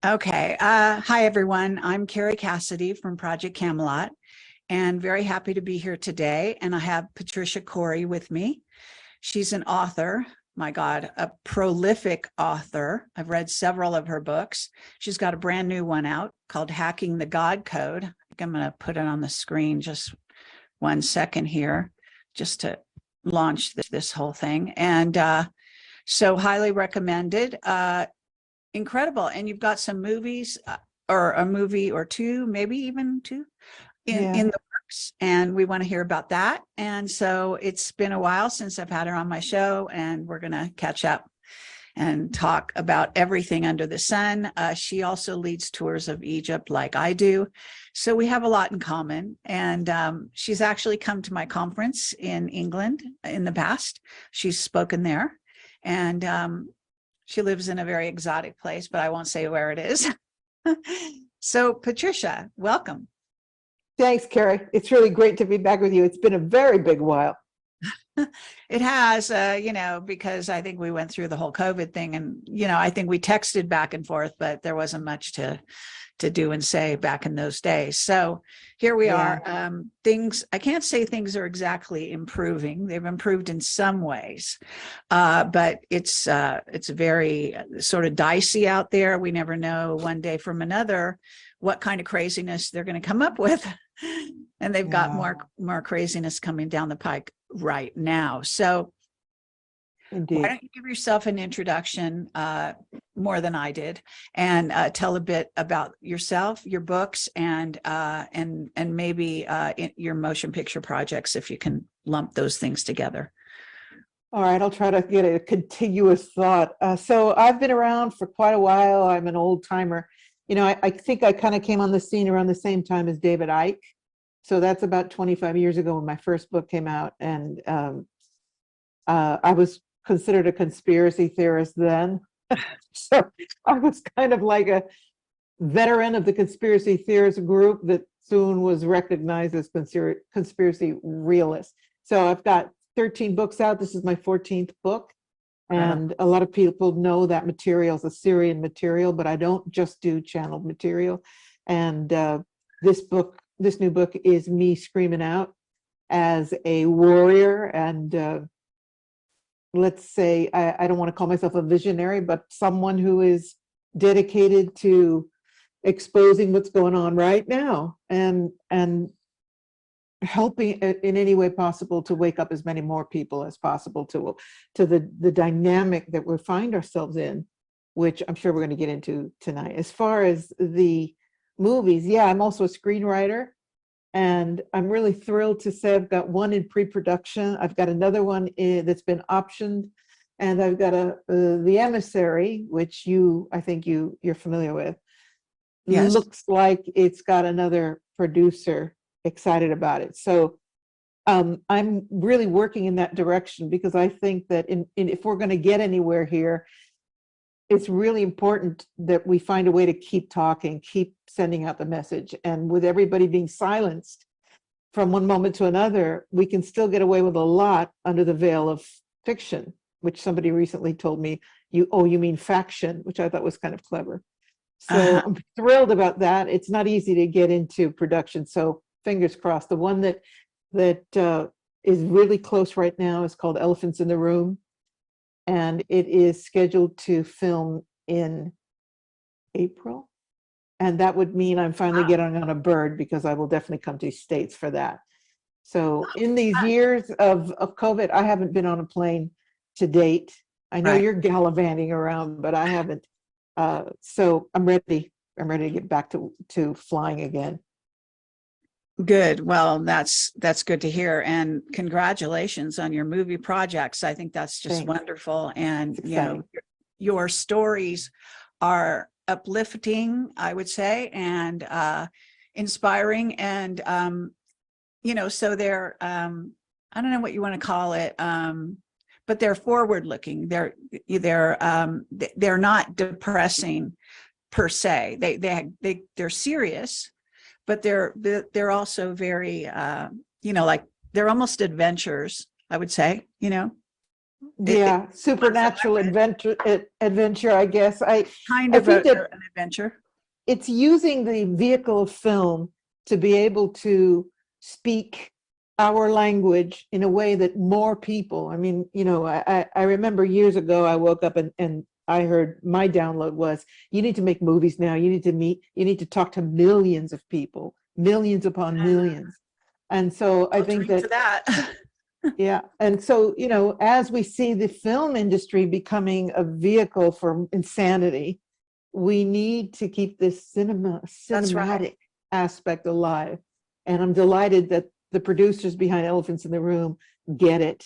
Okay. Hi, everyone. I'm Carrie Cassidy from Project Camelot, and very happy to be here today. And I have Patricia Cori with me. She's an author. My God, a prolific author. I've read several of her books. She's got a brand new one out called Hacking the God Code. I think I'm going to put it on the screen just 1 second here, just to launch this whole thing. And so highly recommended. Incredible. And you've got some movies or a movie or two, maybe even two in the works. And we want to hear about that. And so it's been a while since I've had her on my show, and we're going to catch up and talk about everything under the sun. She also leads tours of Egypt like I do. So we have a lot in common. And she's actually come to my conference in England in the past. She's spoken there. And she lives in a very exotic place, but I won't say where it is. So Patricia, welcome. Thanks, Carrie. It's really great to be back with you. It's been a very big while. It has, because I think we went through the whole COVID thing, and, I think we texted back and forth, but there wasn't much to do and say back in those days. So here we are. I can't say things are exactly improving. They've improved in some ways, but it's very sort of dicey out there. We never know one day from another what kind of craziness they're going to come up with. And they've got more craziness coming down the pike right now. So indeed, why don't you give yourself an introduction, more than I did, and tell a bit about yourself, your books, and maybe your motion picture projects, if you can lump those things together. All right, I'll try to get a contiguous thought. So I've been around for quite a while. I'm an old timer. I think I kind of came on the scene around the same time as David Icke. So that's about 25 years ago when my first book came out. And I was considered a conspiracy theorist then. So I was kind of like a veteran of the conspiracy theorist group that soon was recognized as conspiracy realist. So I've got 13 books out. This is my 14th book. And a lot of people know that material is Assyrian material, but I don't just do channeled material. And this new book is me screaming out as a warrior. And let's say, I don't want to call myself a visionary, but someone who is dedicated to exposing what's going on right now and helping in any way possible to wake up as many more people as possible to the dynamic that we find ourselves in, which I'm sure we're going to get into tonight. As far as the movies, I'm also a screenwriter, and I'm really thrilled to say I've got one in pre-production. I've got another one that's been optioned, and I've got The Emissary, which I think you're familiar with. Yes. Looks like it's got another producer excited about it. So I'm really working in that direction, because I think that if we're going to get anywhere here, it's really important that we find a way to keep talking, keep sending out the message. And with everybody being silenced from one moment to another, we can still get away with a lot under the veil of fiction, which somebody recently told me, you mean faction, which I thought was kind of clever. So I'm thrilled about that. It's not easy to get into production. So fingers crossed. The one that is really close right now is called Elephants in the Room. And it is scheduled to film in April. And that would mean I'm finally getting on a bird, because I will definitely come to the States for that. So in these years of COVID, I haven't been on a plane to date. I know you're gallivanting around, but I haven't. So I'm ready. I'm ready to get back to flying again. Good. Well, that's good to hear. And congratulations on your movie projects. I think that's just wonderful. And, your stories are uplifting, I would say, and inspiring. And, so they're, I don't know what you want to call it, but they're forward looking. They're not depressing per se. They're serious, but they're also very, like they're almost adventures, I would say, Yeah, supernatural adventure, I guess. Kind I of think that an adventure. it's using the vehicle of film to be able to speak our language in a way that more people, I mean, you know, I remember years ago, I woke up and I heard my download was, you need to make movies now. You need to talk to millions of people, millions upon millions. And so I I'll think drink to that, that. yeah. And so, you know, as we see the film industry becoming a vehicle for insanity, we need to keep this That's right. cinematic aspect alive. And I'm delighted that the producers behind Elephants in the Room get it.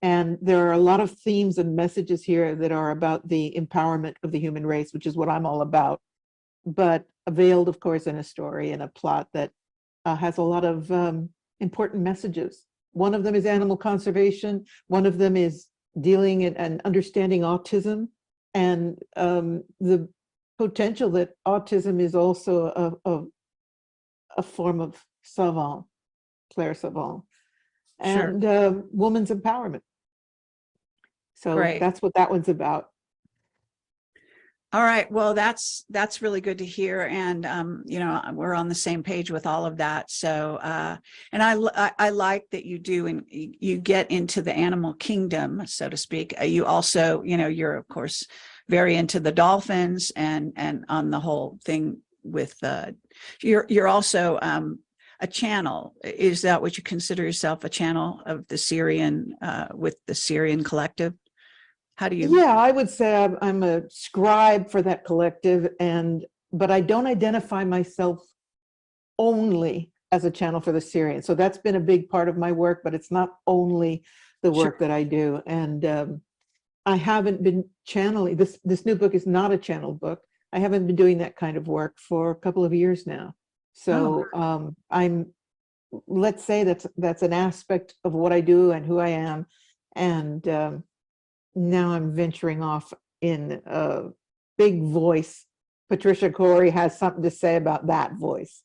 And there are a lot of themes and messages here that are about the empowerment of the human race, which is what I'm all about, but veiled, of course, in a story and a plot that has a lot of important messages. One of them is animal conservation. One of them is dealing and understanding autism and the potential that autism is also a form of savant, Claire Savant, Sure. and woman's empowerment. So Great. that's what that one's about. All right. Well, that's really good to hear. And, you know, we're on the same page with all of that. So, and I like that you do, and you get into the animal kingdom, so to speak. You also, you know, you're of course very into the dolphins and on the whole thing with, you're also a channel. Is that what you consider yourself, a channel of the Syrian, with the Syrian collective? How do you? Yeah, I would say I'm a scribe for that collective, but I don't identify myself only as a channel for the Syrian. So that's been a big part of my work, but it's not only the work that I do. And I haven't been channeling. This new book is not a channeled book. I haven't been doing that kind of work for a couple of years now. So let's say that's an aspect of what I do and who I am. And now I'm venturing off in a big voice. Patricia Cori has something to say about that voice.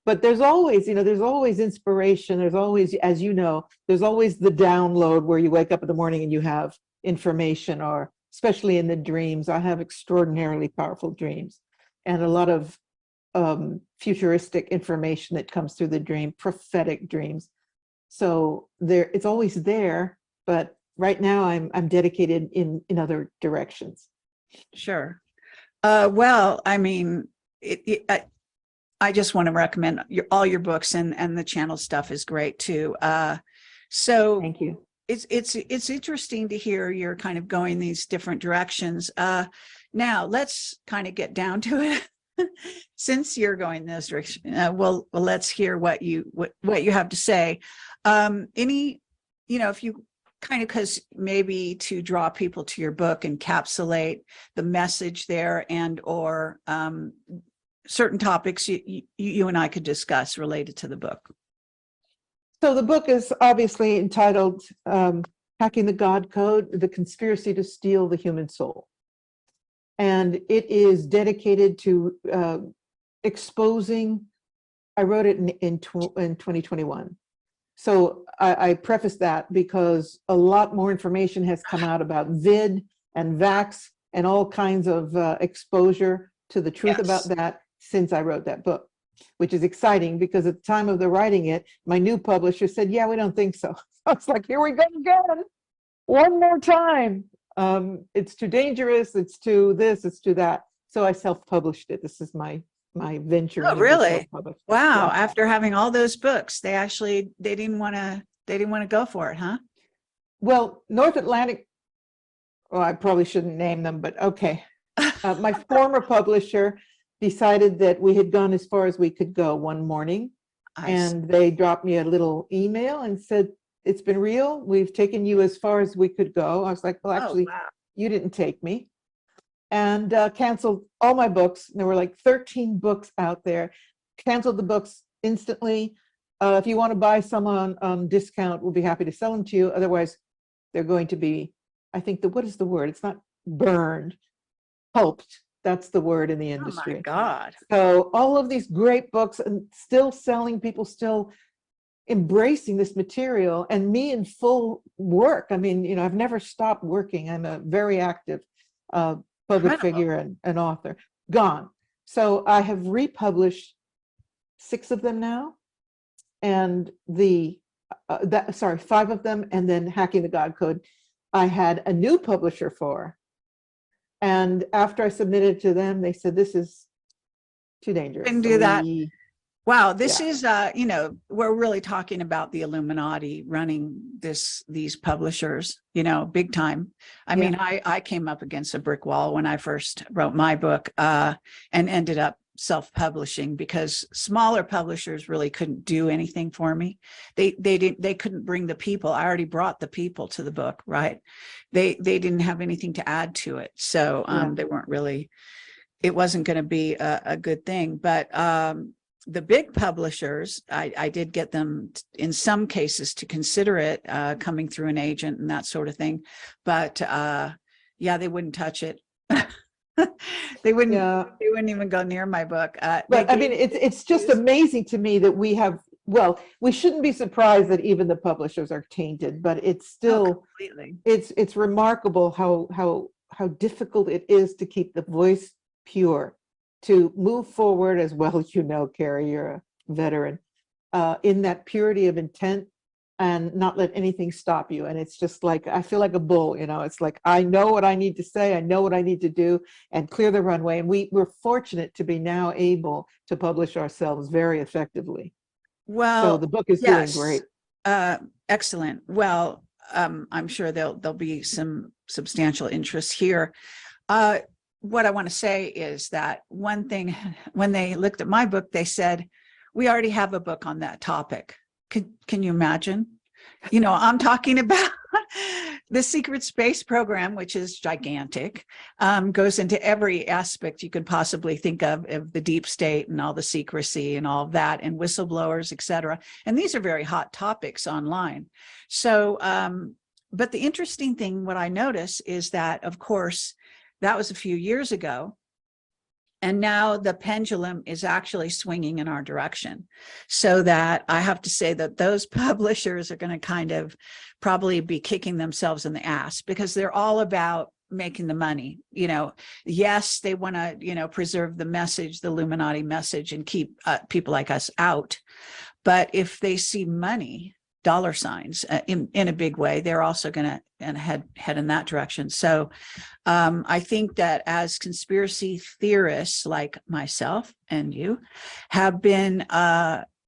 But there's always, you know, there's always inspiration. There's always, as you know, there's always the download where you wake up in the morning and you have information, or especially in the dreams. I have extraordinarily powerful dreams and a lot of futuristic information that comes through the dream, prophetic dreams. So it's always there, but right now I'm dedicated in other directions. Sure. Well, I mean, I just want to recommend all your books, and the channel stuff is great too. So thank you. It's interesting to hear you're kind of going these different directions. Now let's kind of get down to it. Since you're going this direction, well, let's hear what you have to say. Any, you know, if you kind of, because maybe to draw people to your book, encapsulate the message there, and or certain topics you and I could discuss related to the book. So the book is obviously entitled Hacking the God Code, The Conspiracy to Steal the Human Soul. And it is dedicated to exposing, I wrote it in 2021. So I preface that because a lot more information has come out about vid and vax and all kinds of exposure to the truth about that since I wrote that book, which is exciting because at the time of the writing it, my new publisher said, yeah, we don't think so. So I was like, here we go again, one more time. It's too dangerous, it's too this, it's too that. So I self-published it. This is my venture. Oh, really? Wow. Yeah. After having all those books, they didn't want to go for it, huh? Well, North Atlantic, well, I probably shouldn't name them, but okay. My former publisher decided that we had gone as far as we could go one morning, and they dropped me a little email and said, it's been real. We've taken you as far as we could go. I was like, well, actually, you didn't take me. And canceled all my books. There were like 13 books out there. Canceled the books instantly. If you want to buy some on discount, we'll be happy to sell them to you. Otherwise, they're going to be, I think, what is the word? It's not burned, pulped. That's the word in the industry. Oh my God. So all of these great books and still selling, people still embracing this material, and me in full work. I mean, you know, I've never stopped working. I'm a very active public Incredible. figure and author. Gone. So I have republished 6 of them now, and sorry, 5 of them, and then Hacking the God Code, I had a new publisher for. And after I submitted to them, they said, this is too dangerous. Couldn't So do that. Wow, this Yeah. is, you know, we're really talking about the Illuminati running these publishers, you know, big time. I mean, I came up against a brick wall when I first wrote my book and ended up self-publishing because smaller publishers really couldn't do anything for me. They couldn't bring the people. I already brought the people to the book, right? They didn't have anything to add to it. So they weren't really, it wasn't going to be a good thing. But the big publishers, I did get them in some cases to consider it coming through an agent and that sort of thing. But yeah, they wouldn't touch it. They wouldn't even go near my book. But I mean, it's just amazing to me that we have, well, we shouldn't be surprised that even the publishers are tainted, but it's still, it's remarkable how difficult it is to keep the voice pure, to move forward as well as, you know, Carrie, you're a veteran, in that purity of intent and not let anything stop you. And it's just like, I feel like a bull, you know, it's like, I know what I need to say, I know what I need to do and clear the runway. And we're fortunate to be now able to publish ourselves very effectively. Well, so the book is doing great. Excellent. Well, I'm sure there'll be some substantial interest here. What I want to say is that one thing, when they looked at my book, they said, we already have a book on that topic. Can you imagine? You know, I'm talking about the secret space program, which is gigantic, goes into every aspect you could possibly think of the deep state and all the secrecy and all of that, and whistleblowers, et cetera. And these are very hot topics online. So, but the interesting thing, what I notice is that, of course, that was a few years ago. And now the pendulum is actually swinging in our direction. So that I have to say that those publishers are going to kind of probably be kicking themselves in the ass because they're all about making the money. You know, yes, they want to, you know, preserve the message, the Illuminati message, and keep people like us out. But if they see money, dollar signs in a big way, they're also going to head in that direction. So I think that as conspiracy theorists like myself and you have been,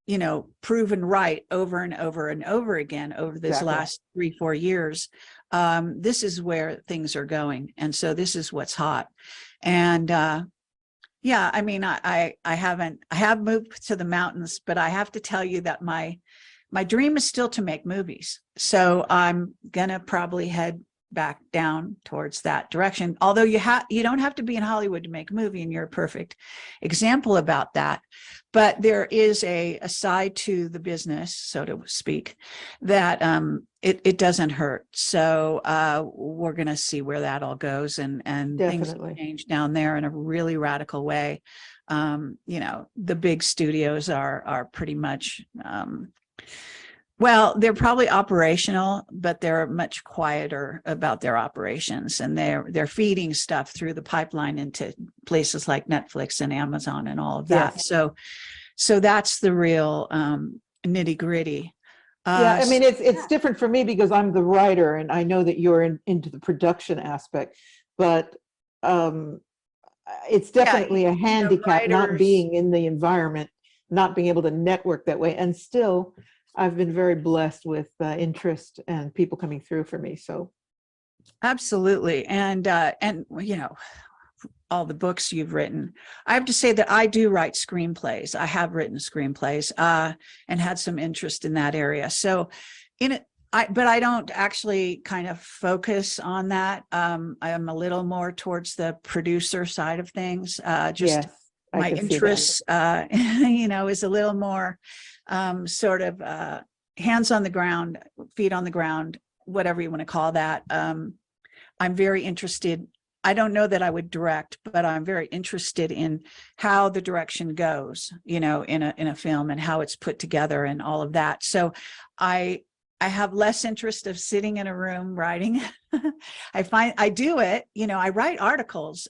you know, proven right over and over and over again over this last 3-4 years, this is where things are going. And so this is what's hot. And yeah, I mean, I have moved to the mountains, but I have to tell you that my dream is still to make movies. So I'm gonna probably head back down towards that direction. Although you don't have to be in Hollywood to make a movie, and you're a perfect example about that. But there is a side to the business, so to speak, that it doesn't hurt. So we're gonna see where that all goes, and things change down there in a really radical way. You know, the big studios are pretty much well, they're probably operational, but they're much quieter about their operations, and they're feeding stuff through the pipeline into places like Netflix and Amazon and all of that. So that's the real nitty gritty. Yeah, I mean, it's different for me because I'm the writer, and I know that you're into the production aspect, but it's definitely a handicap not being in the environment, not being able to network that way, and still. I've been very blessed with interest and people coming through for me. So, absolutely, and you know, all the books you've written. I have to say that I do write screenplays. I have written screenplays and had some interest in that area. So, but I don't actually kind of focus on that. I am a little more towards the producer side of things. Just my interest, you know, is a little more. Sort of hands on the ground, feet on the ground, whatever you want to call that. I'm very interested I don't know that I would direct, but I'm very interested in how the direction goes, you know, in a film and how it's put together and all of that. So I have less interest of sitting in a room writing. I find I do it, you know, I write articles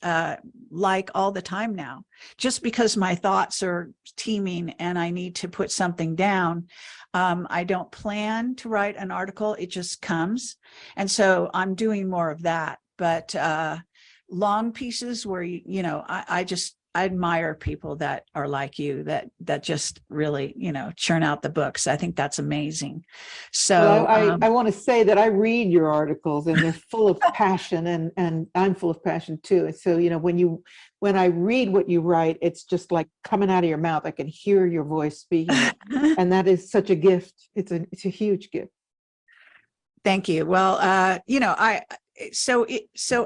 like all the time now, just because my thoughts are teeming and I need to put something down. I don't plan to write an article, it just comes. And so I'm doing more of that. But long pieces where, you know, I admire people that are like you, that just really, you know, churn out the books. I think that's amazing. So well, I want to say that I read your articles and they're full of passion, and I'm full of passion too. And so, you know, when I read what you write, it's just like coming out of your mouth. I can hear your voice speaking it. And that is such a gift. It's a huge gift. Thank you. Well, you know, so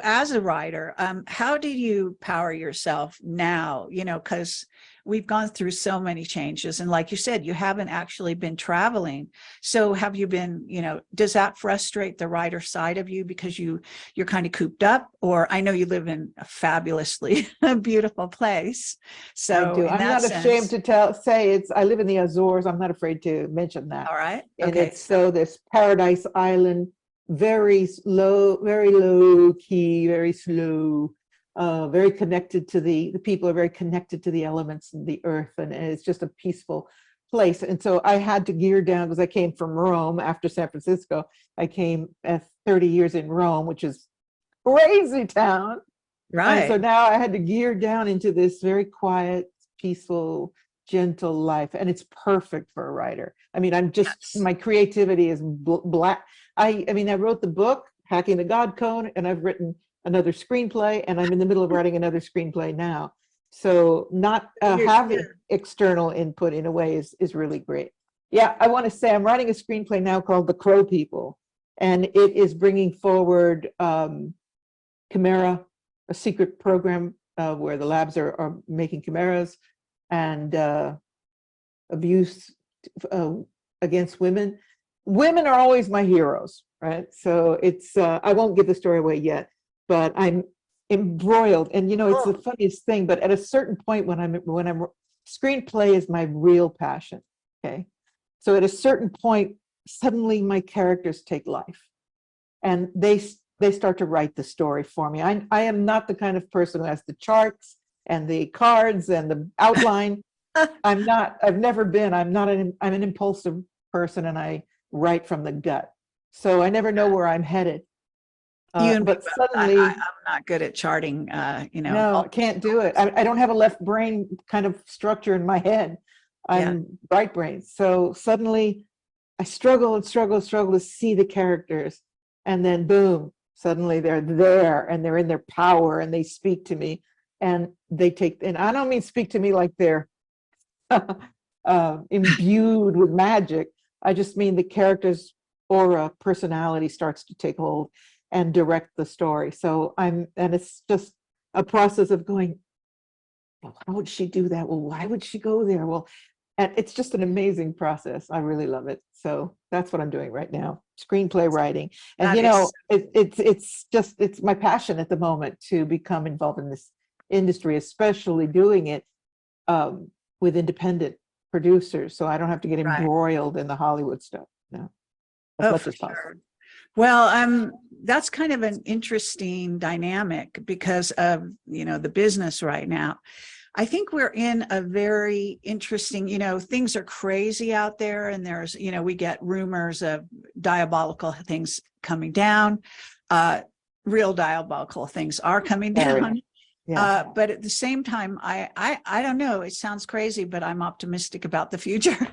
as a writer, how do you power yourself now? You know, because we've gone through so many changes, and like you said, you haven't actually been traveling. So have you been, you know, does that frustrate the writer side of you because you're kind of cooped up? Or I know you live in a fabulously beautiful place. So I do. I'm not ashamed to say I live in the Azores. I'm not afraid to mention that. All right. And okay. it's so this paradise island, very low key, very slow, very connected to the people are very connected to the elements and the earth, and it's just a peaceful place. And so I had to gear down because I came from Rome after San Francisco. I came 30 years in Rome, which is crazy town. Right. And so now I had to gear down into this very quiet, peaceful, gentle life, and it's perfect for a writer. I mean, I'm just my creativity is black. I mean, I wrote the book Hacking the God Code, and I've written another screenplay, and I'm in the middle of writing another screenplay now. So not having external input in a way is really great. Yeah, I want to say I'm writing a screenplay now called The Crow People, and it is bringing forward Chimera, a secret program where the labs are making chimeras, and abuse against women. Women are always my heroes, right? So it's, I won't give the story away yet, but I'm embroiled. And you know, it's the funniest thing, but at a certain point when I'm screenplay is my real passion, okay? So at a certain point, suddenly my characters take life and they start to write the story for me. I am not the kind of person who has the charts and the cards and the outline. I've never been, I'm an impulsive person, and I write from the gut. So I never know where I'm headed. But suddenly I'm not good at charting, you know. No, I can't do it. I don't have a left brain kind of structure in my head. I'm right brain. So suddenly I struggle to see the characters, and then boom, suddenly they're there and they're in their power and they speak to me, and and I don't mean speak to me like they're imbued with magic. I just mean the character's aura, personality starts to take hold and direct the story. So and it's just a process of going, well, how would she do that? Well, why would she go there? Well, and it's just an amazing process. I really love it. So that's what I'm doing right now, screenplay writing. And you know, it's my passion at the moment to become involved in this industry, especially doing it with independent producers, so I don't have to get embroiled in the Hollywood stuff. No, as much as possible. Well, that's kind of an interesting dynamic because of, you know, the business right now. I think we're in a very interesting, you know, things are crazy out there, and there's, you know, we get rumors of diabolical things coming down. Real diabolical things are coming down. Yeah. But at the same time, I don't know, it sounds crazy, but I'm optimistic about the future.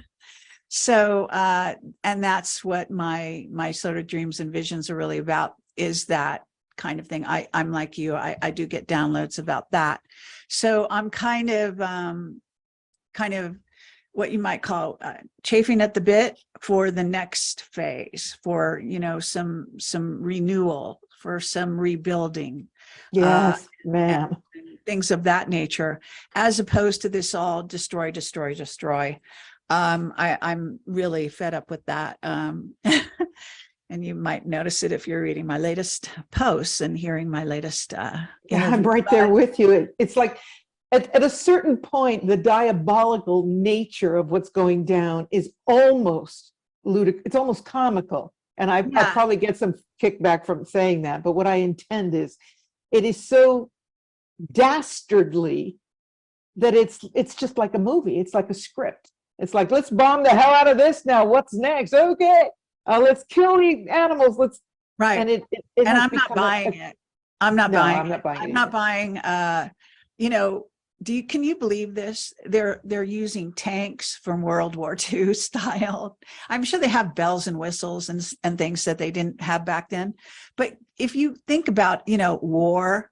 So, and that's what my sort of dreams and visions are really about, is that kind of thing. I'm like you, I do get downloads about that. So I'm kind of what you might call chafing at the bit for the next phase, for, you know, some renewal, for some rebuilding. Yes, ma'am. Things of that nature, as opposed to this all destroy. I'm really fed up with that. and you might notice it if you're reading my latest posts and hearing my latest Yeah, interview. I'm right there with you. It's like at a certain point, the diabolical nature of what's going down is almost ludicrous. It's almost comical. And I probably get some kickback from saying that. But what I intend is, it is so dastardly that it's just like a movie. It's like a script. It's like, let's bomb the hell out of this now. What's next? Okay, let's kill the animals. Let's Right. And and I'm not buying it. I'm not buying. I'm not buying it. I'm not buying. You know, can you believe this? They're using tanks from World War II style. I'm sure they have bells and whistles and things that they didn't have back then. But if you think about, war,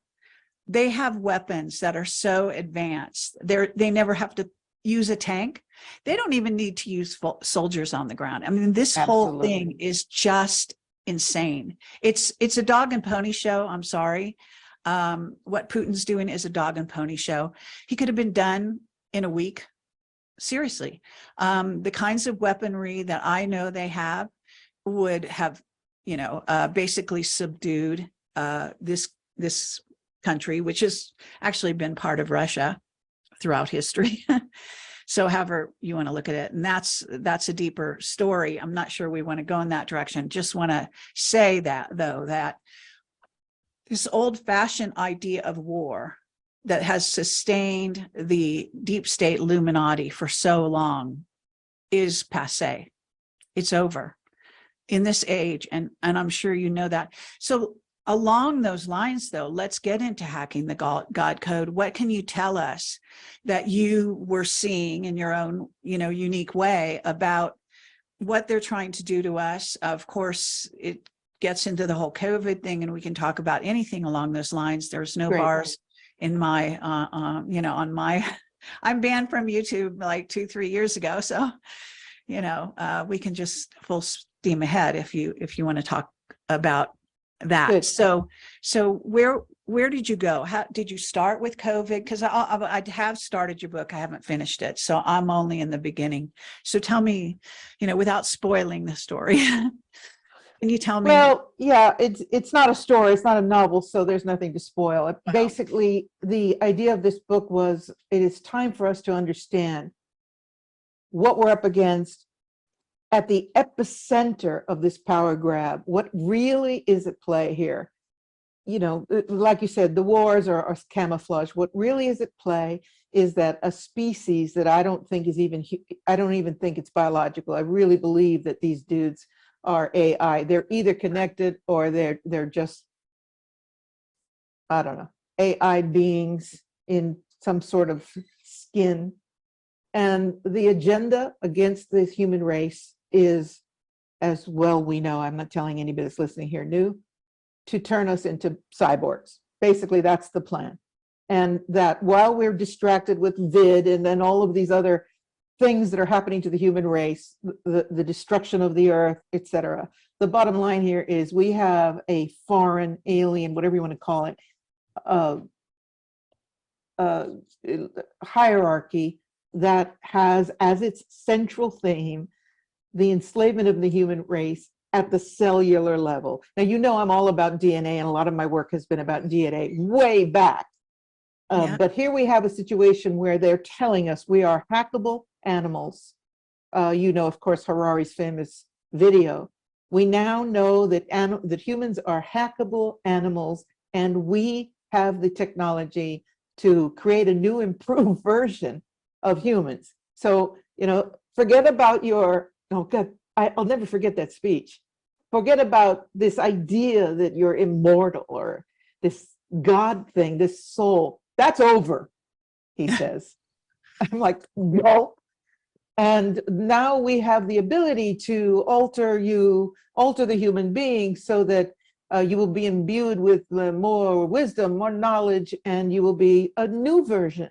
they have weapons that are so advanced. They never have to use a tank. They don't even need to use soldiers on the ground. I mean, this whole thing is just insane. It's a dog and pony show. I'm sorry. What Putin's doing is a dog and pony show. He could have been done in a week. Seriously. The kinds of weaponry that I know they have would have, basically subdued this country, which has actually been part of Russia throughout history. So however you want to look at it, and that's a deeper story. I'm not sure we want to go in that direction. Just want to say that, though, that this old-fashioned idea of war that has sustained the deep state Illuminati for so long is passé. It's over in this age, and I'm sure you know that. So along those lines, though, let's get into hacking the God code. What can you tell us that you were seeing in your own, unique way about what they're trying to do to us? Of course, it gets into the whole COVID thing, and we can talk about anything along those lines. There's no bars in my, on my, I'm banned from YouTube like 2-3 years ago. So, we can just full steam ahead if you want to talk about that. Good. So where did you go? How did you start with COVID? Because I have started your book. I haven't finished it. So I'm only in the beginning. So tell me, without spoiling the story, can you tell me? Well, yeah, it's not a story. It's not a novel. So there's nothing to spoil. Wow. Basically, the idea of this book was, it is time for us to understand what we're up against at the epicenter of this power grab. What really is at play here? Like you said, the wars are camouflage. What really is at play is that a species that I don't even think it's biological. I really believe that these dudes are AI. They're either connected or they're just, I don't know, AI beings in some sort of skin. And the agenda against the human race is, as well we know, I'm not telling anybody that's listening here new, to turn us into cyborgs. Basically, that's the plan. And that while we're distracted with vid and then all of these other things that are happening to the human race, the destruction of the earth, etc., the bottom line here is we have a foreign, alien, whatever you want to call it, hierarchy that has as its central theme the enslavement of the human race at the cellular level. Now, I'm all about DNA, and a lot of my work has been about DNA way back. But here we have a situation where they're telling us we are hackable animals. Of course, Harari's famous video. We now know that humans are hackable animals, and we have the technology to create a new, improved version of humans. So, forget about oh God, I'll never forget that speech. Forget about this idea that you're immortal or this God thing, this soul. That's over, he says. I'm like, no. And now we have the ability to alter the human being so that you will be imbued with more wisdom, more knowledge, and you will be a new version,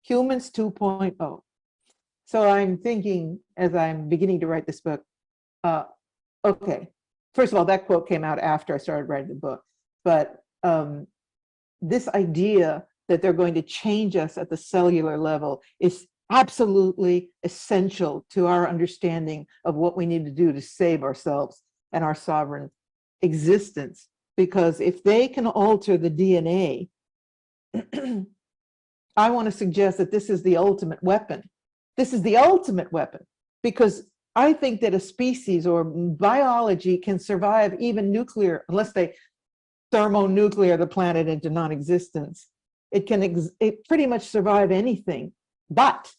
humans 2.0. So I'm thinking, as I'm beginning to write this book, okay, first of all, that quote came out after I started writing the book, but this idea that they're going to change us at the cellular level is absolutely essential to our understanding of what we need to do to save ourselves. and our sovereign existence. Because if they can alter the DNA, I want to suggest that this is the ultimate weapon. This is the ultimate weapon, because I think that a species or biology can survive even nuclear, unless they thermonuclear the planet into non-existence. It can it pretty much survive anything. But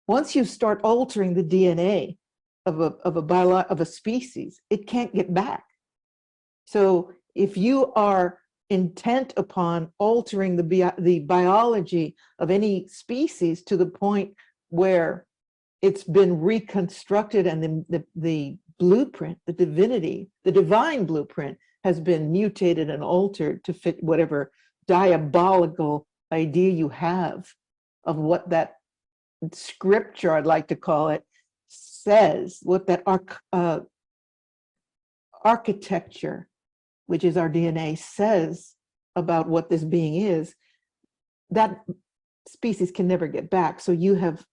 once you start altering the DNA of a species, it can't get back. So if you are intent upon altering the biology of any species to the point where it's been reconstructed and the blueprint, the divinity, the divine blueprint has been mutated and altered to fit whatever diabolical idea you have of what that scripture, I'd like to call it, says, what that architecture, which is our DNA, says about what this being is, that species can never get back. So you have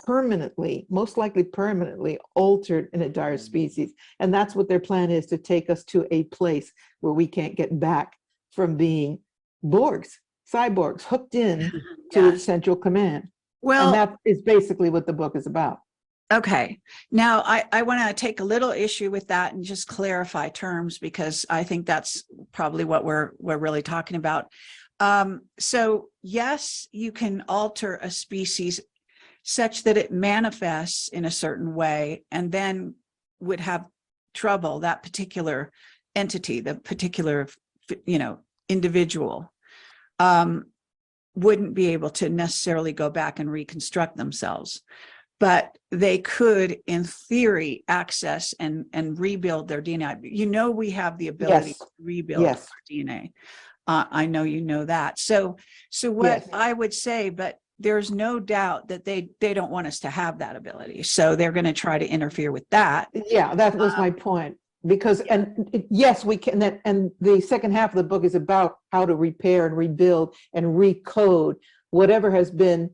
permanently, most likely permanently, altered an entire species. And that's what their plan is, to take us to a place where we can't get back from being Borgs, cyborgs, hooked in to its central command. Well, and that is basically what the book is about. Okay. Now, I want to take a little issue with that and just clarify terms, because I think that's probably what we're really talking about. So yes, you can alter a species such that it manifests in a certain way, and then would have trouble, that particular entity, the particular, individual, wouldn't be able to necessarily go back and reconstruct themselves. But they could, in theory, access and rebuild their DNA. We have the ability to rebuild our DNA. I know you know that. So what I would say, but there's no doubt that they don't want us to have that ability. So they're going to try to interfere with that. Yeah, that was my point. Because, yes, we can, and the second half of the book is about how to repair and rebuild and recode whatever has been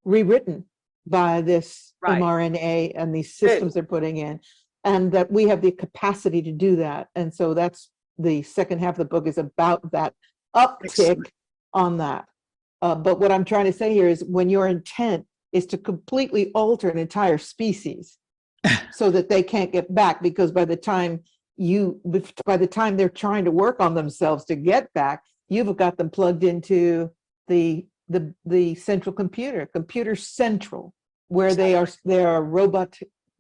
rewritten by this mRNA and these systems they're putting in, and that we have the capacity to do that. And so that's the second half of the book is about that uptick on that. But what I'm trying to say here is, when your intent is to completely alter an entire species so that they can't get back, because by the time they're trying to work on themselves to get back, you've got them plugged into the central computer central, where they are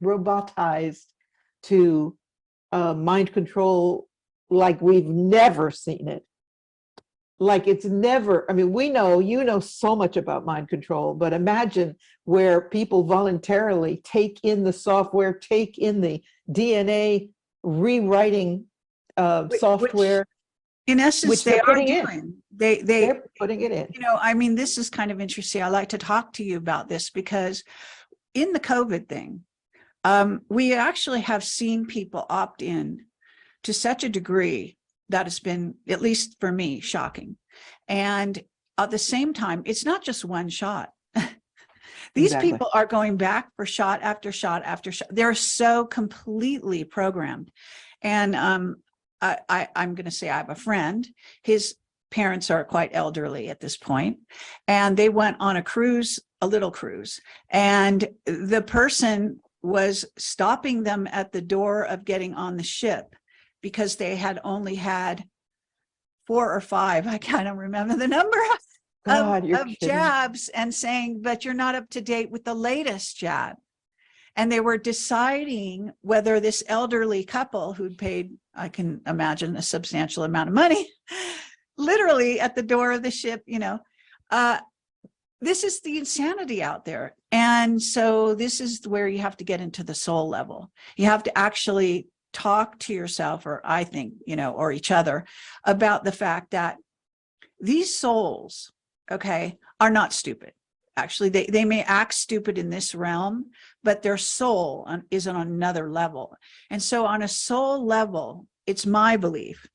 robotized to mind control like we've never seen it. Like it's never, we know, so much about mind control, but imagine where people voluntarily take in the software, take in the DNA rewriting software. In essence, they are doing. They're putting it in. This is kind of interesting. I like to talk to you about this, because in the COVID thing, we actually have seen people opt in to such a degree that has been, at least for me, shocking. And at the same time, it's not just one shot. These people are going back for shot after shot after shot. They're so completely programmed. And I'm going to say I have a friend. His parents are quite elderly at this point, and they went on a cruise, a little cruise, and the person was stopping them at the door of getting on the ship because they had only had 4 or 5, I can't remember the number, of jabs, and saying, but you're not up to date with the latest jab. And they were deciding whether this elderly couple who'd paid, I can imagine, a substantial amount of money, literally at the door of the ship, this is the insanity out there. And so this is where you have to get into the soul level. You have to actually talk to yourself, or I think, or each other, about the fact that these souls, are not stupid. Actually, they may act stupid in this realm, but their soul is on another level. And so on a soul level, it's my belief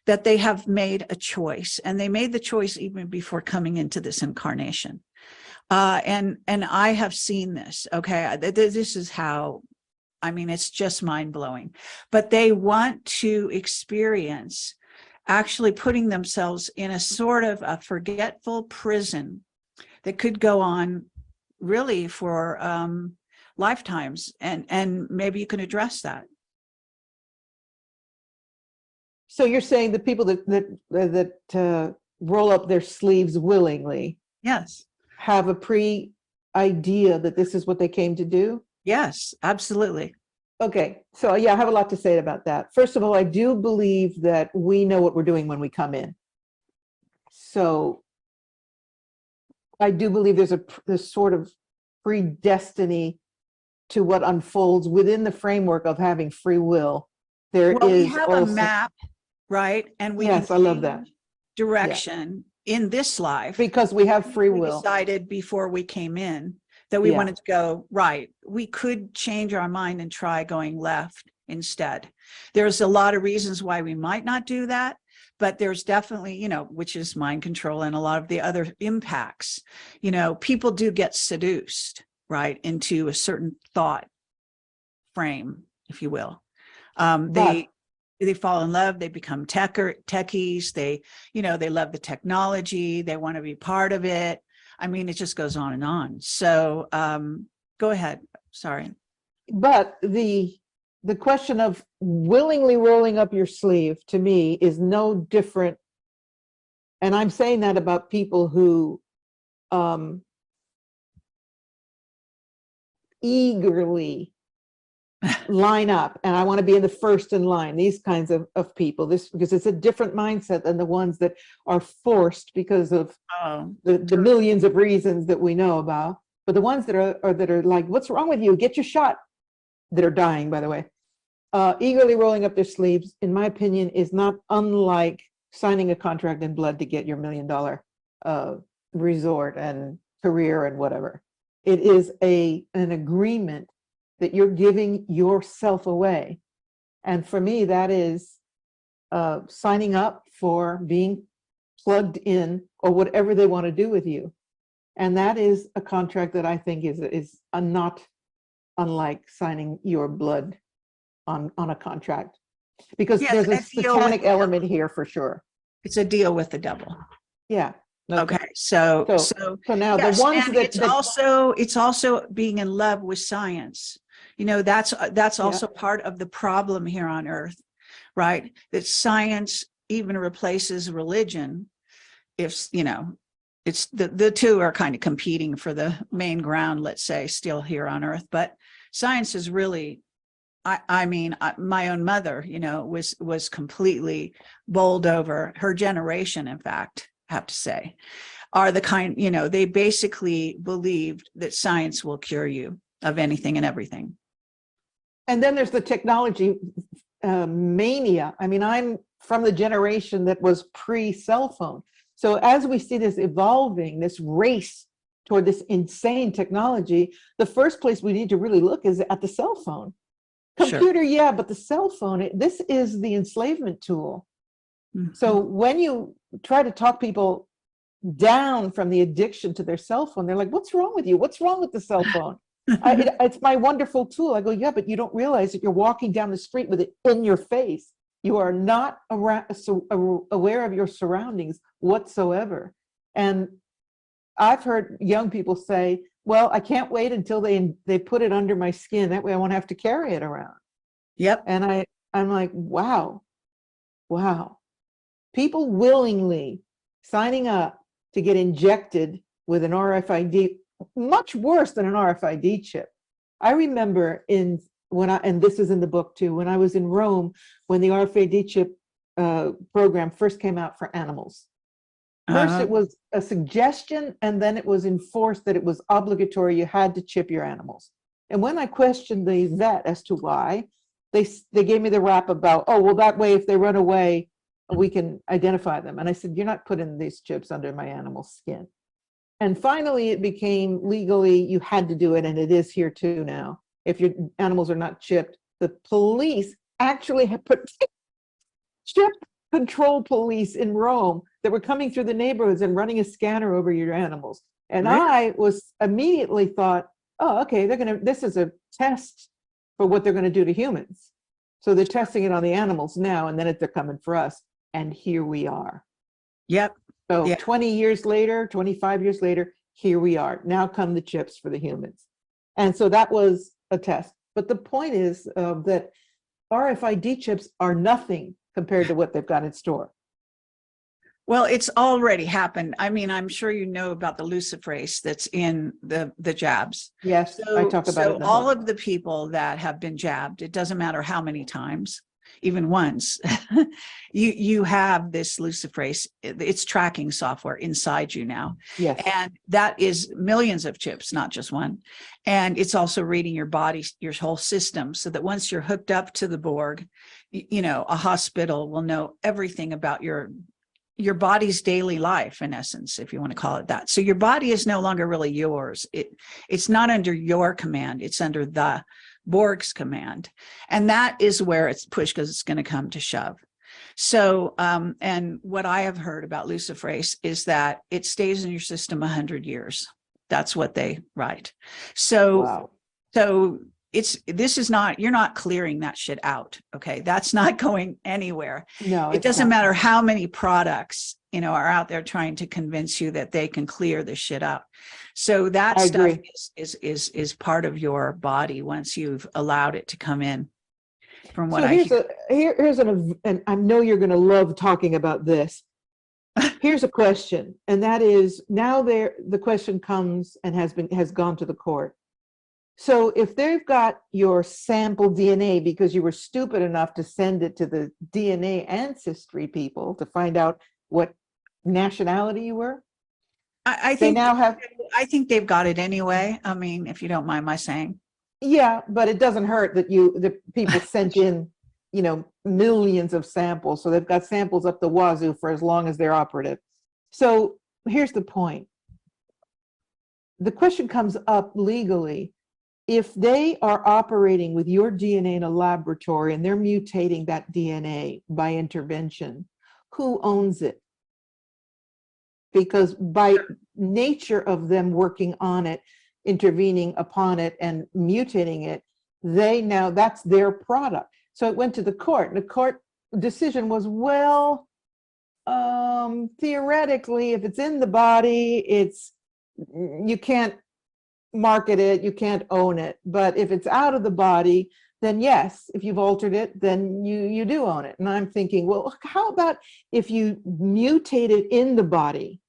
that they have made a choice, and they made the choice even before coming into this incarnation. And I have seen this. This is how I mean, it's just mind blowing, but they want to experience actually putting themselves in a sort of a forgetful prison that could go on really for lifetimes. And maybe you can address that. So you're saying the people that roll up their sleeves willingly Yes. have a idea that this is what they came to do? Yes, absolutely. Okay, so yeah, I have a lot to say about that. First of all, I do believe that we know what we're doing when we come in. So I do believe there's this sort of predestiny to what unfolds within the framework of having free will. There Well, we is have also a map, right? And we yes, can I love that. change direction in this life. Because we have free We will. decided before we came in that we wanted to go right. We could change our mind and try going left instead. There's a lot of reasons why we might not do that, but there's definitely, you know, which is mind control and a lot of the other impacts. You know, people do get seduced, right, into a certain thought frame, if you will. They fall in love, they become techies, they, you know, they love the technology, they want to be part of it. I mean, it just goes on and on. So go ahead, sorry. But the question of willingly rolling up your sleeve to me is no different. And I'm saying that about people who eagerly line up and I want to be in the first in line, these kinds of people, because it's a different mindset than the ones that are forced because of the millions of reasons that we know about. But the ones that are like, what's wrong with you? Get your shot, that are dying, by the way. Eagerly rolling up their sleeves, in my opinion, is not unlike signing a contract in blood to get your $1 million resort and career and whatever. It is an agreement that you're giving yourself away. And for me, that is signing up for being plugged in or whatever they want to do with you. And that is a contract that I think is not unlike signing your blood on a contract, because Yes, there's a satanic element here for sure. It's a deal with the devil. Yeah. Okay. So now yes, the ones and that it's also being in love with science. You know, that's also part of the problem here on Earth, right? That science even replaces religion. If, you know, it's the two are kind of competing for the main ground, let's say, still here on Earth. But science is really, I mean, my own mother, you know, was completely bowled over. Her generation, in fact, I have to say, are the kind, you know, they basically believed that science will cure you of anything and everything. And then there's the technology mania. I mean, I'm from the generation that was pre-cell phone. So as we see this evolving, this race toward this insane technology, the first place we need to really look is at the cell phone. Computer, sure. Yeah, but the cell phone, this is the enslavement tool. Mm-hmm. So when you try to talk people down from the addiction to their cell phone, they're like, what's wrong with you? What's wrong with the cell phone? It's my wonderful tool. I go, yeah, but you don't realize that you're walking down the street with it in your face. You are not aware of your surroundings whatsoever. And I've heard young people say, well, I can't wait until they put it under my skin. That way I won't have to carry it around. Yep. And I'm like, wow. People willingly signing up to get injected with an RFID, much worse than an RFID chip. I remember and this is in the book too, when I was in Rome, when the RFID chip program first came out for animals. First, it was a suggestion, and then it was enforced that it was obligatory. You had to chip your animals. And when I questioned the vet as to why, they gave me the rap about, oh, well, that way if they run away, we can identify them. And I said, you're not putting these chips under my animal's skin. And finally, it became legally, you had to do it, and it is here too now. If your animals are not chipped, the police actually have put chip control police in Rome that were coming through the neighborhoods and running a scanner over your animals. And really? I was immediately thought, oh, okay, this is a test for what they're going to do to humans. So they're testing it on the animals now, and then they're coming for us. And here we are. Yep. So Yep. 20 years later, 25 years later, here we are. Now come the chips for the humans. And so that was a test. But the point is that RFID chips are nothing compared to what they've got in store. Well, it's already happened. I mean, I'm sure you know about the luciferase that's in the jabs. Yes, I talk about it in the all book. of the people that have been jabbed, it doesn't matter how many times, even once, you have this luciferase. It's tracking software inside you now. Yes. And that is millions of chips, not just one. And it's also reading your body, your whole system, so that once you're hooked up to the Borg, you know, a hospital will know everything about your body's daily life, in essence, if you want to call it that. So your body is no longer really yours. It's not under your command. It's under the Borg's command. And that is where it's pushed, because it's going to come to shove. So, and what I have heard about luciferase is that it stays in your system 100 years. That's what they write. So, Wow. so this is not, you're not clearing that shit out. Okay. That's not going anywhere. No, It doesn't matter how many products, you know, are out there trying to convince you that they can clear this shit out. So that I stuff agree. is part of your body once you've allowed it to come in. From what So I hear. here's and I know you're going to love talking about this. Here's a question, and that is, now the question comes and has gone to the court. So if they've got your sample DNA because you were stupid enough to send it to the DNA ancestry people to find out what nationality you were, I they think now have, I think they've got it anyway. I mean, if you don't mind my saying. yeah, but it doesn't hurt that the people sent in, you know, millions of samples. So they've got samples up the wazoo for as long as they're operative. So here's the point. The question comes up legally. If they are operating with your DNA in a laboratory and they're mutating that DNA by intervention, who owns it? Because by nature of them working on it, intervening upon it and mutating it, that's their product. So it went to the court, and the court decision was, well, theoretically, if it's in the body, you can't market it, you can't own it. But if it's out of the body, then yes, if you've altered it, then you do own it. And I'm thinking, well, how about if you mutate it in the body?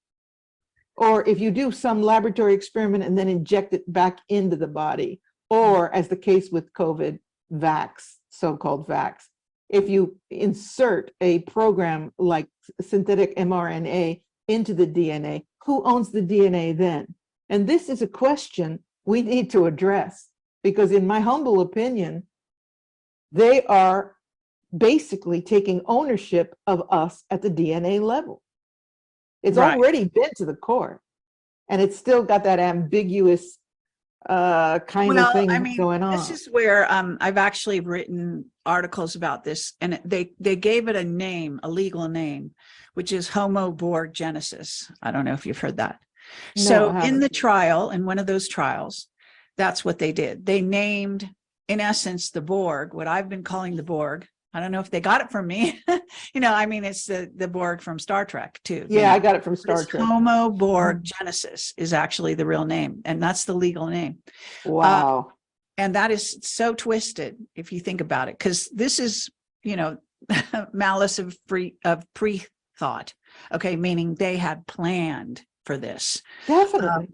Or if you do some laboratory experiment and then inject it back into the body? Or as the case with COVID, vax, so-called vax, if you insert a program like synthetic mRNA into the DNA, who owns the DNA then? And this is a question we need to address, because in my humble opinion, they are basically taking ownership of us at the DNA level. It's Right. already been to the court, and it's still got that ambiguous kind of thing going on. This is where I've actually written articles about this, and they gave it a name, a legal name, which is Homo Borg Genesis. I don't know if you've heard that. No, So I in the haven't. trial, in one of those trials, that's what they did. They named, in essence, the Borg, what I've been calling the Borg. I don't know if they got it from me. You know, I mean, it's the Borg from Star Trek too. Yeah, you know? I got it from Star This Trek. Homo Borg Genesis is actually the real name, and that's the legal name. Wow. And that is so twisted if you think about it, because this is, you know, malice of pre-thought. Okay, meaning they had planned for this. Definitely.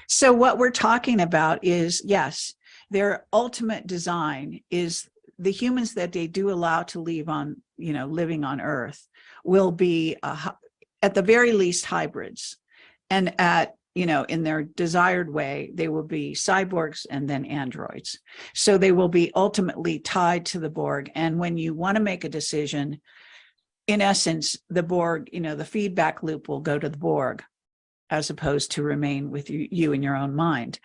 So what we're talking about is, yes, their ultimate design is the humans that they do allow to leave on, you know, living on Earth will be at the very least hybrids, and at, you know, in their desired way, they will be cyborgs and then androids. So they will be ultimately tied to the Borg. And when you want to make a decision, in essence, the Borg, you know, the feedback loop will go to the Borg, as opposed to remain with you in your own mind.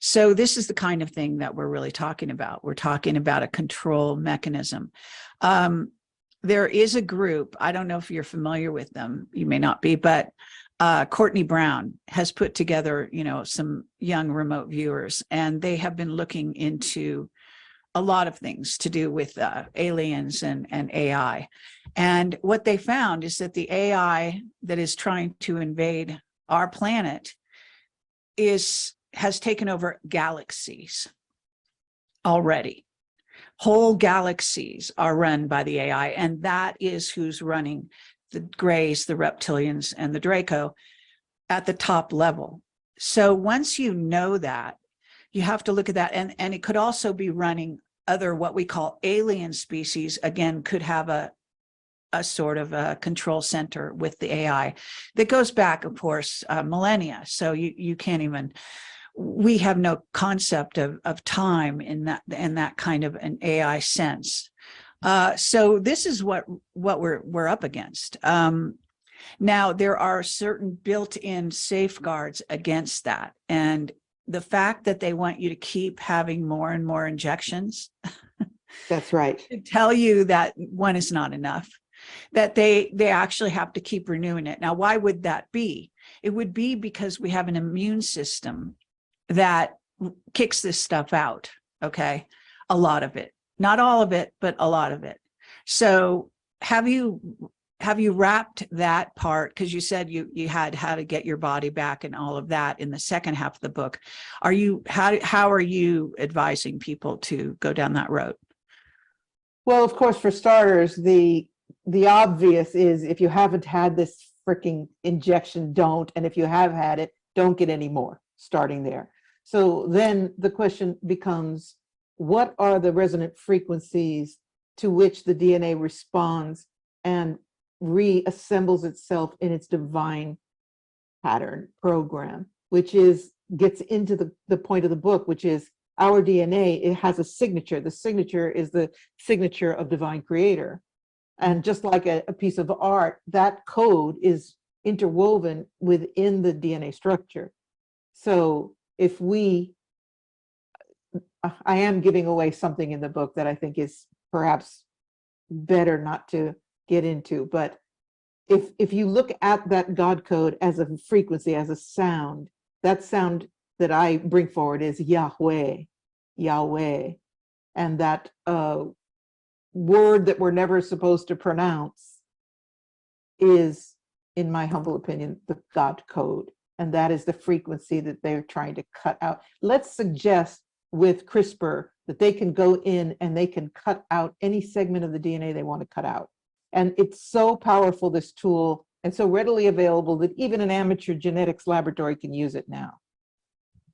So this is the kind of thing that we're really talking about. We're talking about a control mechanism. there is a group, I don't know if you're familiar with them, you may not be, but Courtney Brown has put together, some young remote viewers, and they have been looking into a lot of things to do with aliens and AI. And what they found is that the AI that is trying to invade our planet has taken over galaxies already. Whole galaxies are run by the AI, and that is who's running the Greys, the Reptilians, and the Draco at the top level. So once you know that, you have to look at that. And it could also be running other, what we call alien species, again, could have a sort of a control center with the AI that goes back, of course, millennia. So you can't even, we have no concept of time in that kind of an AI sense. So this is what we're up against. Now, there are certain built-in safeguards against that. And the fact that they want you to keep having more and more injections. That's right. To tell you that one is not enough, that they actually have to keep renewing it. Now, why would that be? It would be because we have an immune system that kicks this stuff out, okay? A lot of it. Not all of it, but a lot of it. So have you wrapped that part, because you said you had how to get your body back and all of that in the second half of the book. How are you advising people to go down that road? Well, of course, for starters, the obvious is, if you haven't had this freaking injection, don't. And if you have had it, don't get any more, starting there. So then the question becomes, what are the resonant frequencies to which the DNA responds and reassembles itself in its divine pattern program, which gets into the point of the book, which is our DNA. It has a signature. The signature is the signature of divine creator. And just like a piece of art, that code is interwoven within the DNA structure. So if I am giving away something in the book that I think is perhaps better not to get into, but if you look at that God code as a frequency, as a sound, that sound that I bring forward is Yahweh, Yahweh. And that word that we're never supposed to pronounce is, in my humble opinion, the God code. And that is the frequency that they're trying to cut out. Let's suggest with CRISPR that they can go in and they can cut out any segment of the DNA they want to cut out. And it's so powerful, this tool, and so readily available that even an amateur genetics laboratory can use it now.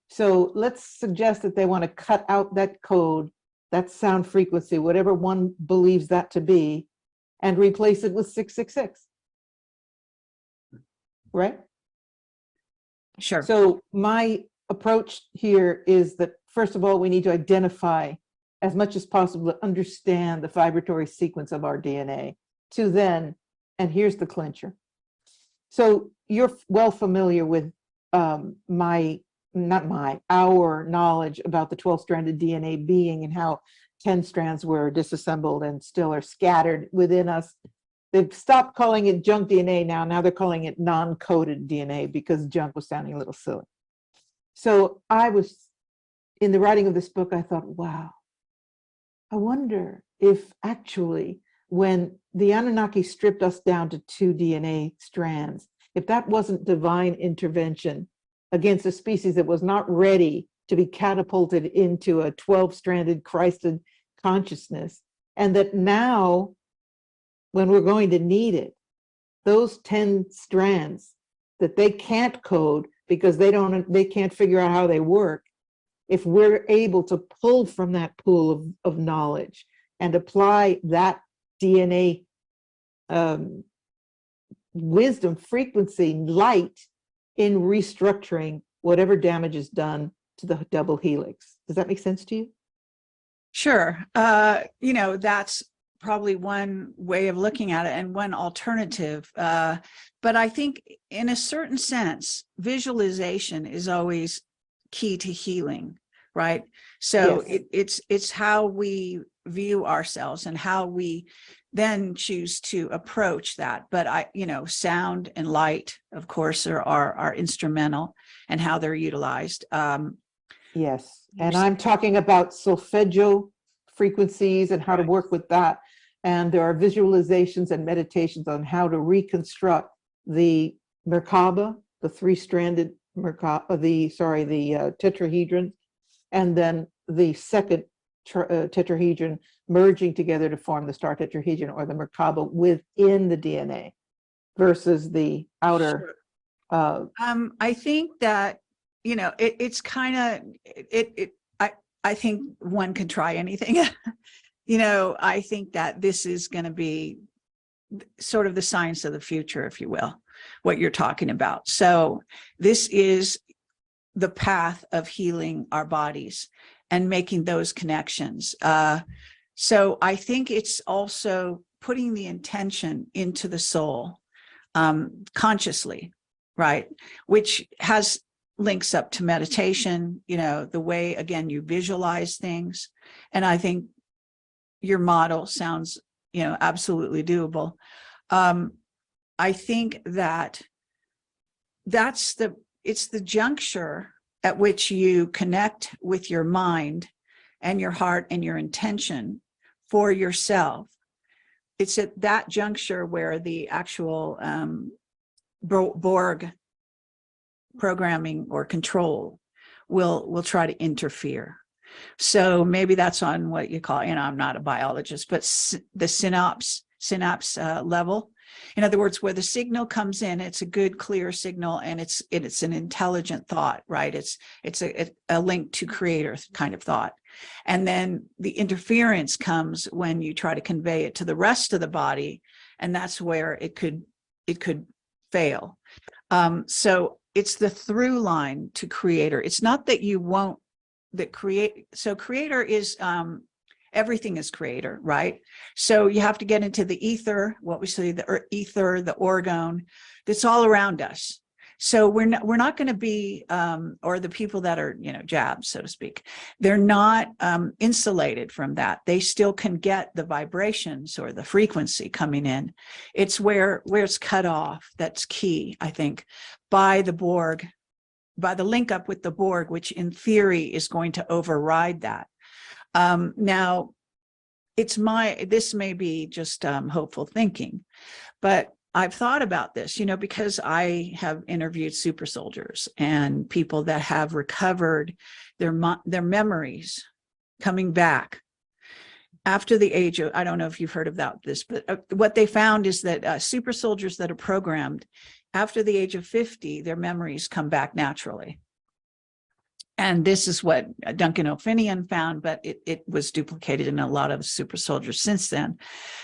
So let's suggest that they want to cut out that code, that sound frequency, whatever one believes that to be, and replace it with 666. Right? Sure. So my approach here is that, first of all, we need to identify as much as possible to understand the vibratory sequence of our DNA. To then, and here's the clincher. So you're well familiar with our knowledge about the 12-stranded DNA being and how 10 strands were disassembled and still are scattered within us. They've stopped calling it junk DNA now. Now they're calling it non-coded DNA because junk was sounding a little silly. So in the writing of this book, I thought, wow, I wonder if actually when the Anunnaki stripped us down to 2 DNA strands, if that wasn't divine intervention against a species that was not ready to be catapulted into a 12-stranded Christed consciousness, and that now, when we're going to need it, those 10 strands that they can't code because they can't figure out how they work, if we're able to pull from that pool of knowledge and apply that DNA wisdom, frequency, light in restructuring whatever damage is done to the double helix. Does that make sense to you? Sure. That's probably one way of looking at it and one alternative. But I think in a certain sense, visualization is always key to healing, right? So Yes. it's how we view ourselves and how we then choose to approach that. But sound and light, of course, are instrumental and how they're utilized. Yes, and I'm talking about solfeggio frequencies and how to work with that. And there are visualizations and meditations on how to reconstruct the Merkaba, the three-stranded Merkaba, the tetrahedron, and then the second tetrahedron merging together to form the star tetrahedron or the Merkaba within the DNA versus the outer. Sure. I think that, it's kind of, I think one can try anything. I think that this is going to be sort of the science of the future, if you will, what you're talking about. So this is the path of healing our bodies and making those connections. So I think it's also putting the intention into the soul consciously, right? Which has links up to meditation, the way, again, you visualize things. And I think your model sounds, absolutely doable. I think that it's the juncture at which you connect with your mind and your heart and your intention for yourself. It's at that juncture where the actual Borg programming or control will try to interfere. So maybe that's on what you call, I'm not a biologist, but the synapse level. In other words, where the signal comes in, it's a good, clear signal, and it's an intelligent thought, right? It's a link to creator kind of thought. And then the interference comes when you try to convey it to the rest of the body, and that's where it could fail. So it's the through line to creator. It's not that you won't so creator is everything is creator, right? So you have to get into the ether, what we say, the ether, the orgone, that's all around us. So we're not going to be, or the people that are, jabs, so to speak, they're not insulated from that. They still can get the vibrations or the frequency coming in. It's where it's cut off. That's key, I think, by the Borg, by the link up with the Borg, which in theory is going to override that. Now, this may be just hopeful thinking, but I've thought about this, because I have interviewed super soldiers and people that have recovered their memories coming back after the age of, I don't know if you've heard about this, but what they found is that super soldiers that are programmed after the age of 50, their memories come back naturally. And this is what Duncan O'Finian found, but it was duplicated in a lot of super soldiers since then.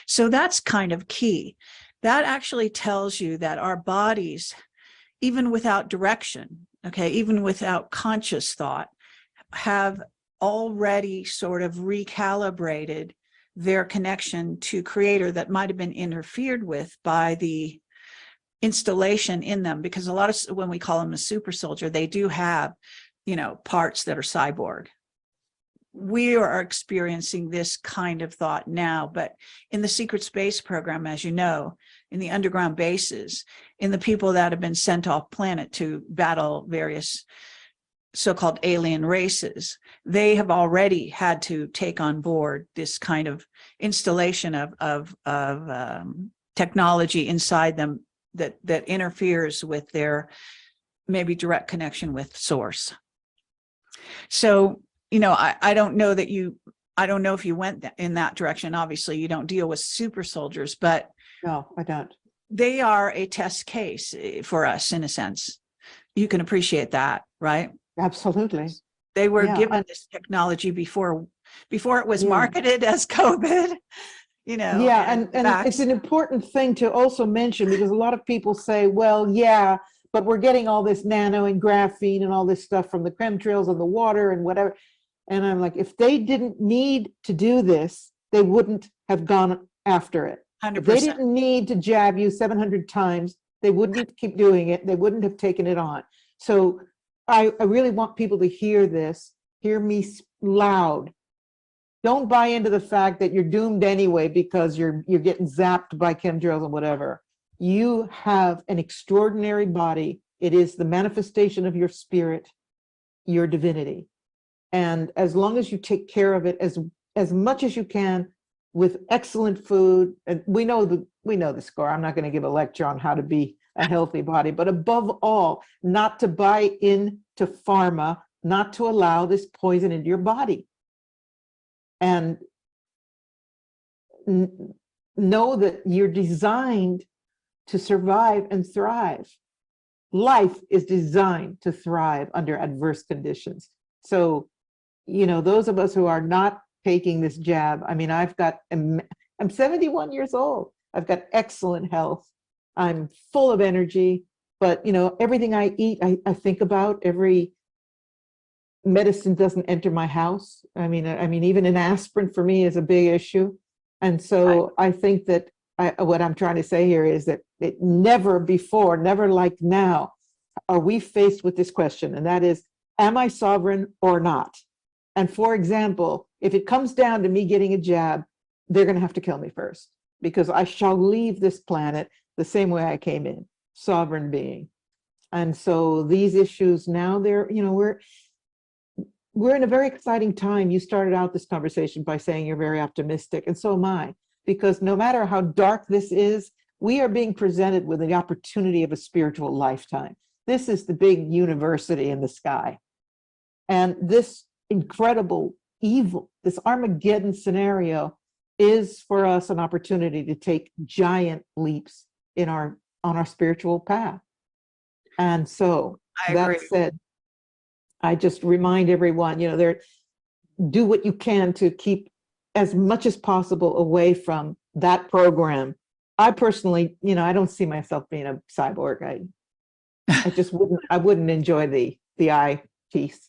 So that's kind of key. That actually tells you that our bodies, even without direction, even without conscious thought, have already sort of recalibrated their connection to creator that might have been interfered with by the installation in them. Because a lot of, when we call them a super soldier, they do have parts that are cyborg. We are experiencing this kind of thought now, but in the secret space program, as you know, in the underground bases, in the people that have been sent off planet to battle various so-called alien races, they have already had to take on board this kind of installation of technology inside them that interferes with their maybe direct connection with source. So, I don't know that I don't know if you went in that direction. Obviously, you don't deal with super soldiers, but no, I don't. They are a test case for us, in a sense. You can appreciate that, right? Absolutely. They were given this technology before it was marketed as COVID. Yeah, and it's an important thing to also mention, because a lot of people say, well, yeah, but we're getting all this nano and graphene and all this stuff from the chemtrails and the water and whatever. And I'm like, if they didn't need to do this, they wouldn't have gone after it. 100%. If they didn't need to jab you 700 times, they wouldn't keep doing it. They wouldn't have taken it on. So I really want people to hear this, hear me loud. Don't buy into the fact that you're doomed anyway because you're getting zapped by chemtrails and whatever. You have an extraordinary body. It is the manifestation of your spirit, your divinity. And as long as you take care of it as much as you can with excellent food, and we know the score. I'm not going to give a lecture on how to be a healthy body, but above all, not to buy into pharma, not to allow this poison into your body. And know that you're designed to survive and thrive. Life is designed to thrive under adverse conditions. So, you know, those of us who are not taking this jab, I mean, I'm 71 years old. I've got excellent health. I'm full of energy, but, you know, everything I eat, I think about. Every medicine doesn't enter my house. I mean, even an aspirin for me is a big issue. And so I think that what I'm trying to say here is that it never before, never like now, are we faced with this question. And that is, am I sovereign or not? And for example, if it comes down to me getting a jab, they're going to have to kill me first, because I shall leave this planet the same way I came in, sovereign being. And so these issues now, they're, you know, we're in a very exciting time. You started out this conversation by saying you're very optimistic, and so am I, because no matter how dark this is, we are being presented with the opportunity of a spiritual lifetime. This is the big university in the sky. And this incredible evil, this Armageddon scenario, is for us an opportunity to take giant leaps in on our spiritual path. And so that said, I just remind everyone, you know, do what you can to keep as much as possible away from that program. I personally, you know, I don't see myself being a cyborg. I just wouldn't enjoy the eye piece.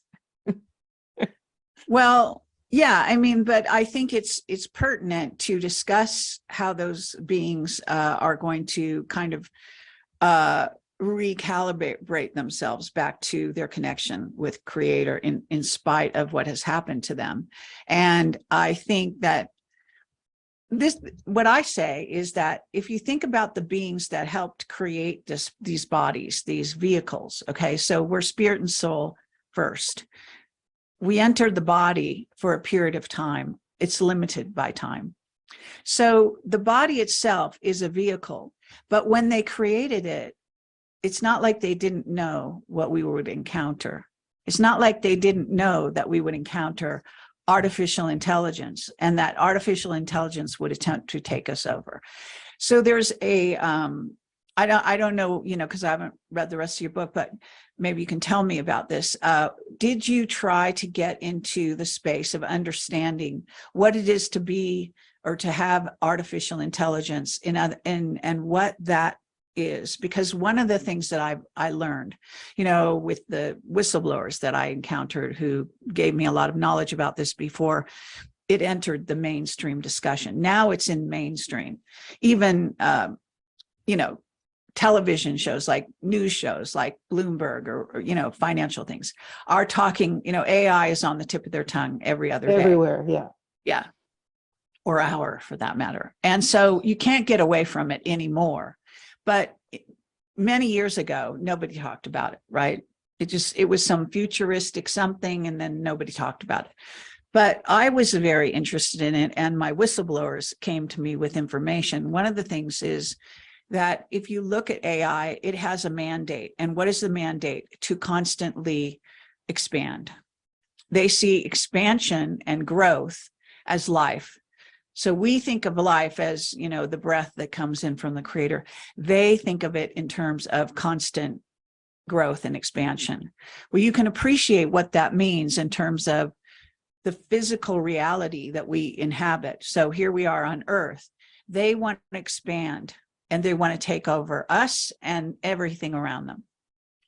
Well, yeah, I mean, but I think it's pertinent to discuss how those beings are going to kind of recalibrate themselves back to their connection with Creator in spite of what has happened to them. And I think that what I say is that if you think about the beings that helped create these bodies, these vehicles, okay, so we're spirit and soul first. We entered the body for a period of time. It's limited by time. So the body itself is a vehicle, but when they created it, it's not like they didn't know what we would encounter. It's not like they didn't know that we would encounter artificial intelligence, and that artificial intelligence would attempt to take us over. So there's a, I don't know, you know, because I haven't read the rest of your book, but maybe you can tell me about this. Did you try to get into the space of understanding what it is to be or to have artificial intelligence and what that is? Because one of the things that I learned, you know, with the whistleblowers that I encountered who gave me a lot of knowledge about this before it entered the mainstream discussion. Now it's in mainstream. Even, you know, television shows like news shows like Bloomberg or, you know, financial things are talking, you know, AI is on the tip of their tongue every other day. Everywhere, yeah. Yeah. Or hour for that matter. And so you can't get away from it anymore. But many years ago, nobody talked about it, right? It was some futuristic something, and then nobody talked about it. But I was very interested in it, and my whistleblowers came to me with information. One of the things is that if you look at AI, it has a mandate. And what is the mandate? To constantly expand. They see expansion and growth as life. So we think of life as, you know, the breath that comes in from the Creator. They think of it in terms of constant growth and expansion. Well, you can appreciate what that means in terms of the physical reality that we inhabit. So here we are on Earth. They want to expand, and they want to take over us and everything around them.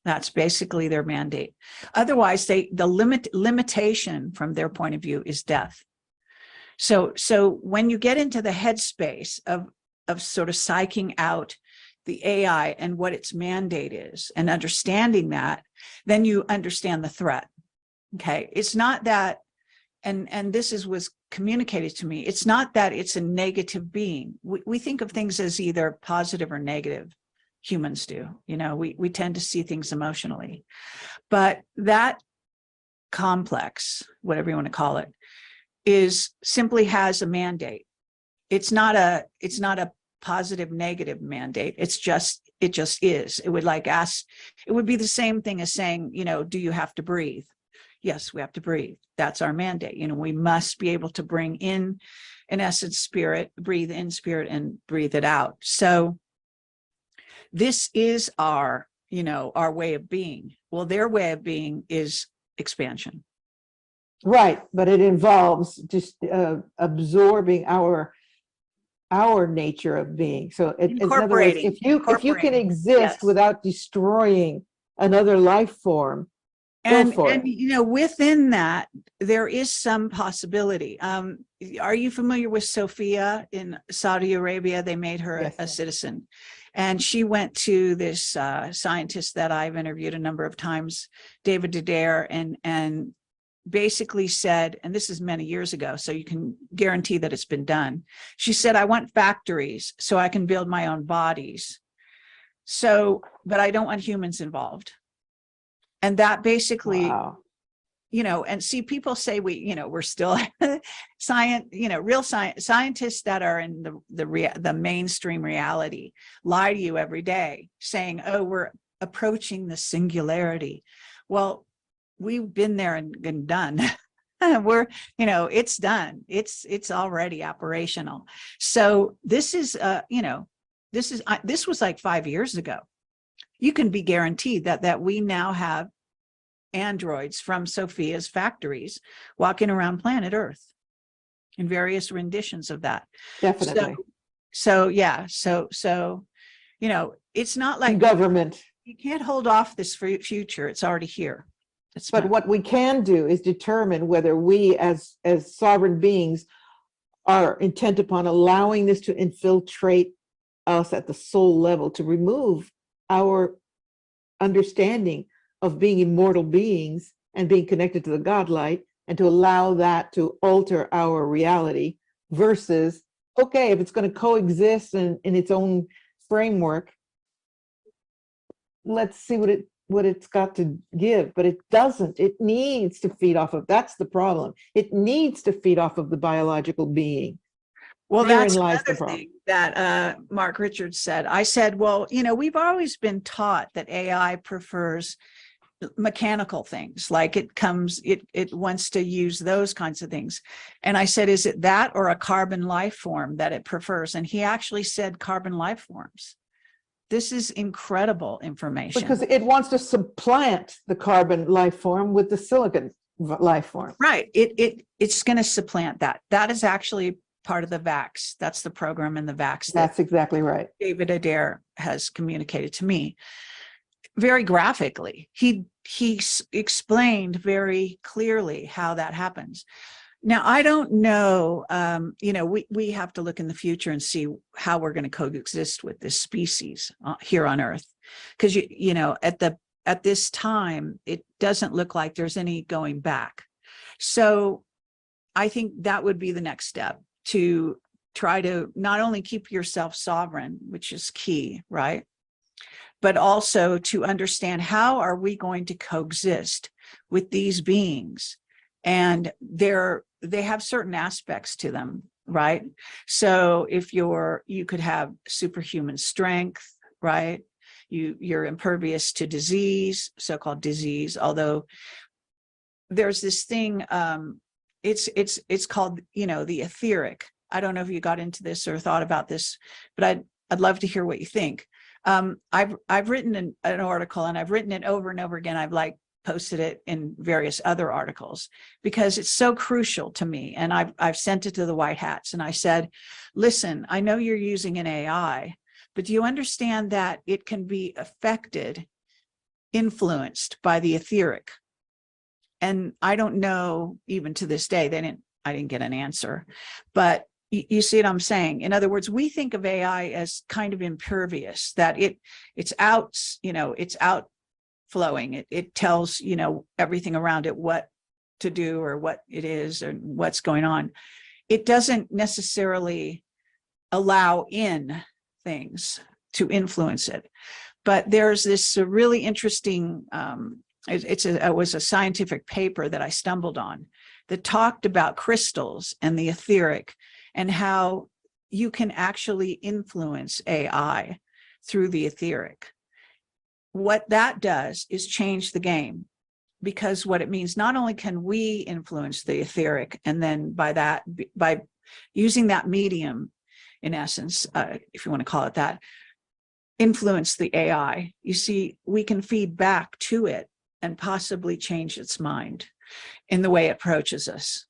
That's basically their mandate. Otherwise, the limitation from their point of view is death. So when you get into the headspace of sort of psyching out the AI and what its mandate is and understanding that, then you understand the threat. Okay. It's not that and this was communicated to me. It's not that it's a negative being. We think of things as either positive or negative. Humans do, we tend to see things emotionally, but that complex, whatever you want to call it, simply has a mandate. It's not a positive negative mandate. It just is. It would be the same thing as saying, do you have to breathe? Yes, we have to breathe. That's our mandate. We must be able to bring in essence, spirit, breathe in spirit and breathe it out. So this is our way of being. Well, their way of being is expansion. Right, but it involves just absorbing our nature of being. So in other words, if you can exist yes. without destroying another life form, and within that there is some possibility. Are you familiar with Sophia in Saudi Arabia? They made her yes, a citizen, and she went to this scientist that I've interviewed a number of times, David Adair, and basically said, and this is many years ago, so you can guarantee that it's been done. She said, I want factories so I can build my own bodies. But I don't want humans involved. And that basically, wow. And see, people say we're still real scientists that are in the mainstream reality lie to you every day saying, oh, we're approaching the singularity. Well, we've been there and done. We're, it's done. It's already operational. So this is, this was like 5 years ago. You can be guaranteed that we now have androids from Sophia's factories walking around planet Earth in various renditions of that. Definitely. So it's not like government. You can't hold off this future. It's already here. But what we can do is determine whether we as sovereign beings are intent upon allowing this to infiltrate us at the soul level, to remove our understanding of being immortal beings and being connected to the godlight, and to allow that to alter our reality, versus, okay, if it's going to coexist in its own framework, let's see what it's got to give. But it doesn't. It needs to feed off of, that's the problem. It needs to feed off of the biological being. Well, that's another thing that Mark Richards said. I said, well, we've always been taught that AI prefers mechanical things, like it wants to use those kinds of things. And I said, is it that or a carbon life form that it prefers? And he actually said carbon life forms. This is incredible information. Because it wants to supplant the carbon life form with the silicon life form. Right. It's going to supplant that. That is actually part of the VAX. That's the program in the VAX. That's exactly right. David Adair has communicated to me very graphically. He explained very clearly how that happens. Now, I don't know, we have to look in the future and see how we're going to coexist with this species here on Earth. Because, at this time, it doesn't look like there's any going back. So I think that would be the next step, to try to not only keep yourself sovereign, which is key, right? But also to understand, how are we going to coexist with these beings? And they have certain aspects to them, right? So if you could have superhuman strength, right? You're impervious to disease, so-called disease, although there's this thing, it's called, the etheric. I don't know if you got into this or thought about this, but I'd love to hear what you think. I've written an article, and I've written it over and over again. I've posted it in various other articles because it's so crucial to me. And I've sent it to the White Hats, and I said, listen, I know you're using an AI, but do you understand that it can be affected, influenced by the etheric? And I don't know, even to this day, I didn't get an answer, but you see what I'm saying? In other words, we think of AI as kind of impervious, that it's out, it's outflowing. It tells, everything around it what to do or what it is or what's going on. It doesn't necessarily allow in things to influence it. But there's this really interesting, it was a scientific paper that I stumbled on that talked about crystals and the etheric and how you can actually influence AI through the etheric. What that does is change the game, because what it means, not only can we influence the etheric, and then by using that medium, in essence, if you want to call it that, influence the AI. You see, we can feed back to it and possibly change its mind in the way it approaches us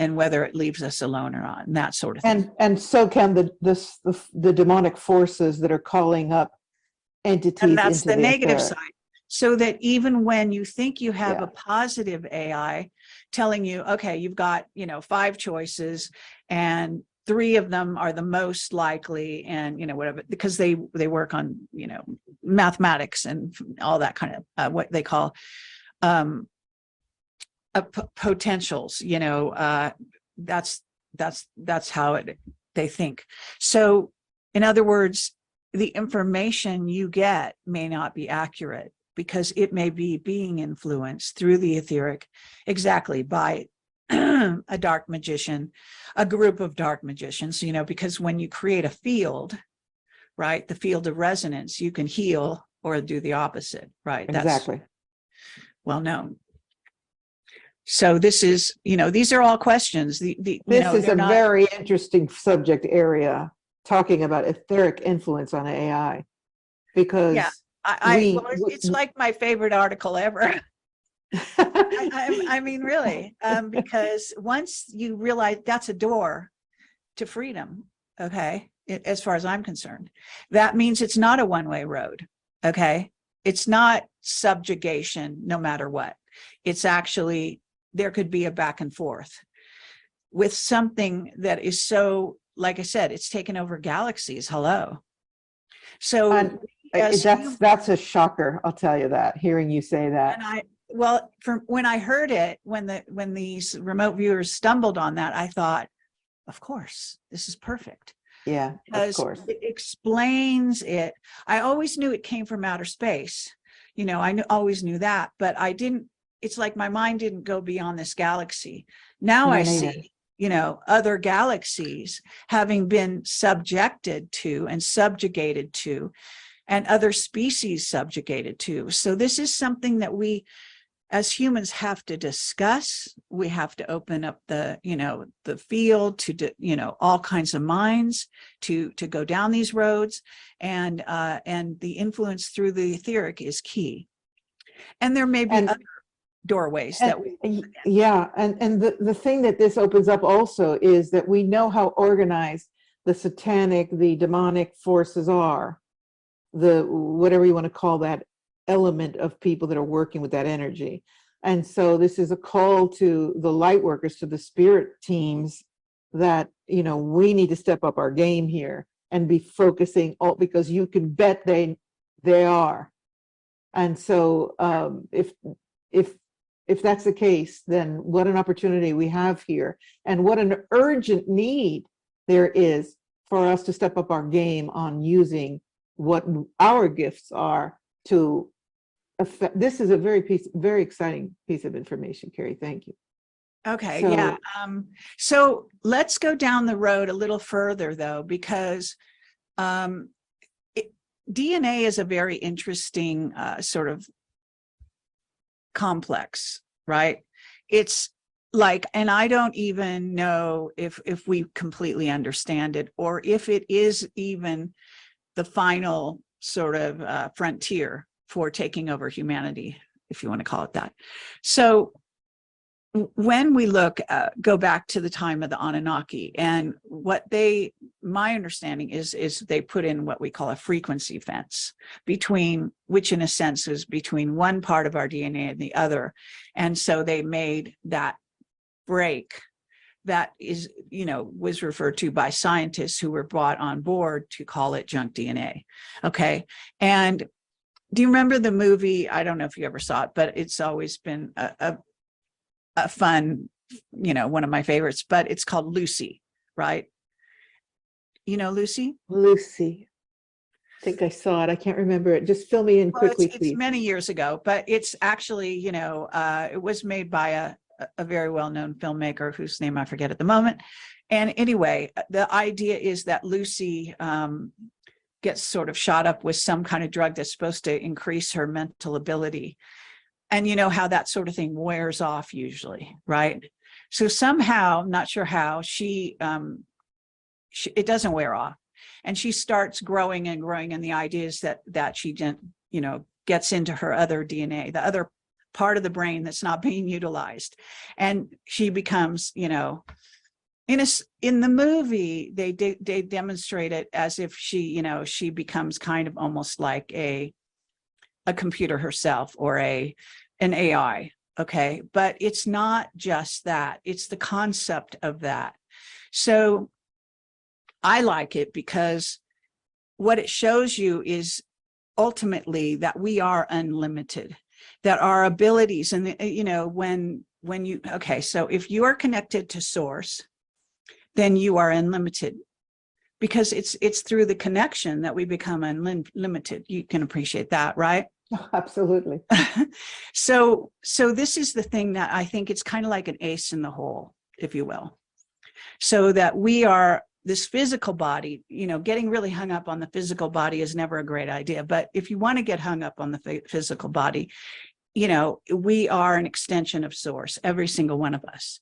and whether it leaves us alone or not, and that sort of thing. And so can the demonic forces that are calling up entities, and that's into the negative etheric side. So that even when you think you have Yeah. a positive AI telling you, okay, you've got, 5 choices and 3 of them are the most likely, and whatever, because they work on mathematics and all that kind of what they call potentials. That's how they think. So in other words, the information you get may not be accurate, because it may be being influenced through the etheric exactly by a dark magician, a group of dark magicians, because when you create a field, right, the field of resonance, you can heal or do the opposite, right? exactly. That's well known. So this is, these are all questions. This is a very interesting subject area, talking about etheric influence on AI, because yeah, it's like my favorite article ever. I mean, really, because once you realize that's a door to freedom, okay, as far as I'm concerned, that means it's not a one-way road, okay? It's not subjugation no matter what. It's actually, there could be a back and forth with something that is so, like I said, it's taken over galaxies. Hello. So that's a shocker, I'll tell you that, hearing you say that. And well, from when I heard it, when these remote viewers stumbled on that, I thought, of course, this is perfect. Yeah, of course. It explains it. I always knew it came from outer space. I always knew that, but I didn't, it's like my mind didn't go beyond this galaxy. Now I see, other galaxies having been subjected to and subjugated to, and other species subjugated to. So this is something that we as humans have to discuss. We have to open up the field to, all kinds of minds to go down these roads, and the influence through the etheric is key. And there may be other doorways that we. Yeah, and the thing that this opens up also is that we know how organized the satanic, the demonic forces are, the whatever you want to call that element of people that are working with that energy. And so this is a call to the light workers, to the spirit teams, that we need to step up our game here and be focusing because you can bet they are. And so if that's the case, then what an opportunity we have here, and what an urgent need there is for us to step up our game on using what our gifts are to affect. This is a very exciting piece of information, Carrie. Thank you. Okay, yeah. So let's go down the road a little further, though, because DNA is a very interesting sort of complex, right? It's like, and I don't even know if we completely understand it, or if it is even the final sort of frontier for taking over humanity, if you want to call it that. So when we go back to the time of the Anunnaki, and my understanding is they put in what we call a frequency fence between, which in a sense is between one part of our DNA and the other. And so they made that break that is, was referred to by scientists who were brought on board to call it junk DNA. Okay. And do you remember the movie? I don't know if you ever saw it, but it's always been a fun, one of my favorites, but it's called Lucy, right? You know Lucy? Lucy. I think I saw it. I can't remember it. Just fill me in quickly, it's please. many years ago, but it's actually, it was made by a very well-known filmmaker whose name I forget at the moment. And anyway, the idea is that Lucy gets sort of shot up with some kind of drug that's supposed to increase her mental ability. And you know how that sort of thing wears off usually, right? So somehow, not sure how, it doesn't wear off. And she starts growing and growing. And the idea is that she, gets into her other DNA, the other part of the brain that's not being utilized. And she becomes, in the movie, they demonstrate it as if she becomes kind of almost like a computer herself or an AI. Okay. But it's not just that, it's the concept of that. So I like it because what it shows you is ultimately that we are unlimited, that our abilities and, when you, okay, so if you are connected to source, then you are unlimited because it's through the connection that we become unlimited. You can appreciate that, right? Absolutely. So this is the thing that I think it's kind of like an ace in the hole, if you will. So that we are this physical body, getting really hung up on the physical body is never a great idea. But if you want to get hung up on the physical body, we are an extension of source, every single one of us.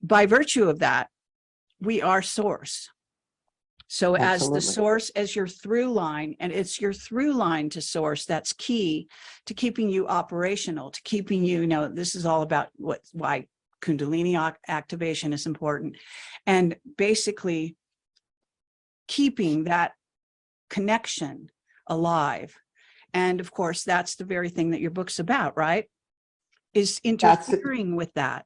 By virtue of that, we are source. So Absolutely. as the source, as your through line, and it's your through line to source, that's key to keeping you operational, to keeping you, this is all about why Kundalini activation is important. And basically keeping that connection alive. And of course, that's the very thing that your book's about, right? Is interfering with that.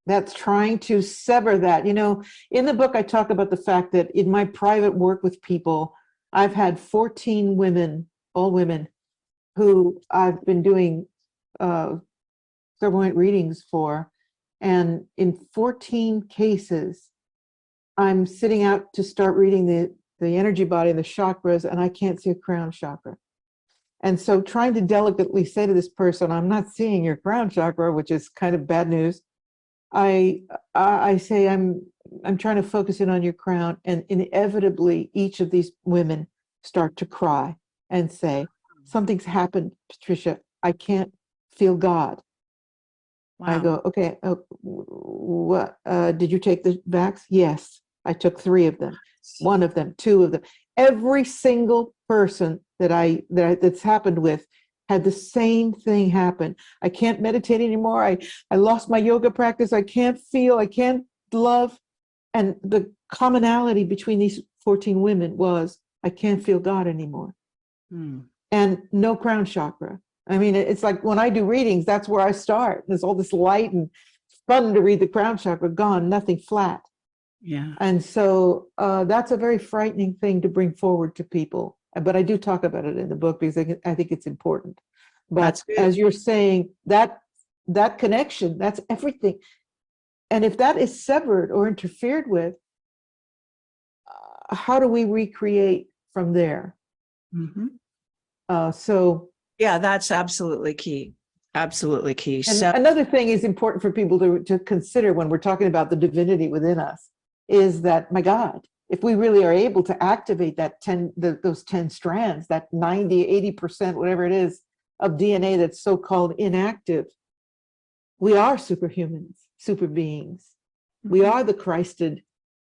That's trying to sever that. In the book, I talk about the fact that in my private work with people, I've had 14 women, all women, who I've been doing clairvoyant readings for. And in 14 cases, I'm sitting out to start reading the energy body, the chakras, and I can't see a crown chakra. And so trying to delicately say to this person, I'm not seeing your crown chakra, which is kind of bad news. I say, I'm trying to focus in on your crown, and inevitably each of these women start to cry and say, something's happened, Patricia. I can't feel God. Wow. I go, okay, what, did you take the vax? Yes, I took 3 of them, 1 of them, 2 of them. Every single person that's happened with had the same thing happen. I can't meditate anymore. I lost my yoga practice. I can't feel, I can't love. And the commonality between these 14 women was, I can't feel God anymore. And no crown chakra. I mean, it's like when I do readings, that's where I start. There's all this light and fun to read the crown chakra, gone, nothing flat. Yeah. And so that's a very frightening thing to bring forward to people. But I do talk about it in the book because I think it's important. But as you're saying, that connection, that's everything. And if that is severed or interfered with, how do we recreate from there? Yeah, that's absolutely key. Absolutely key. And so another thing is important for people to consider when we're talking about the divinity within us is that, my God, if we really are able to activate that those 10 strands, that 90, 80%, whatever it is, of DNA that's so-called inactive, we are superhumans, super beings. We are the Christed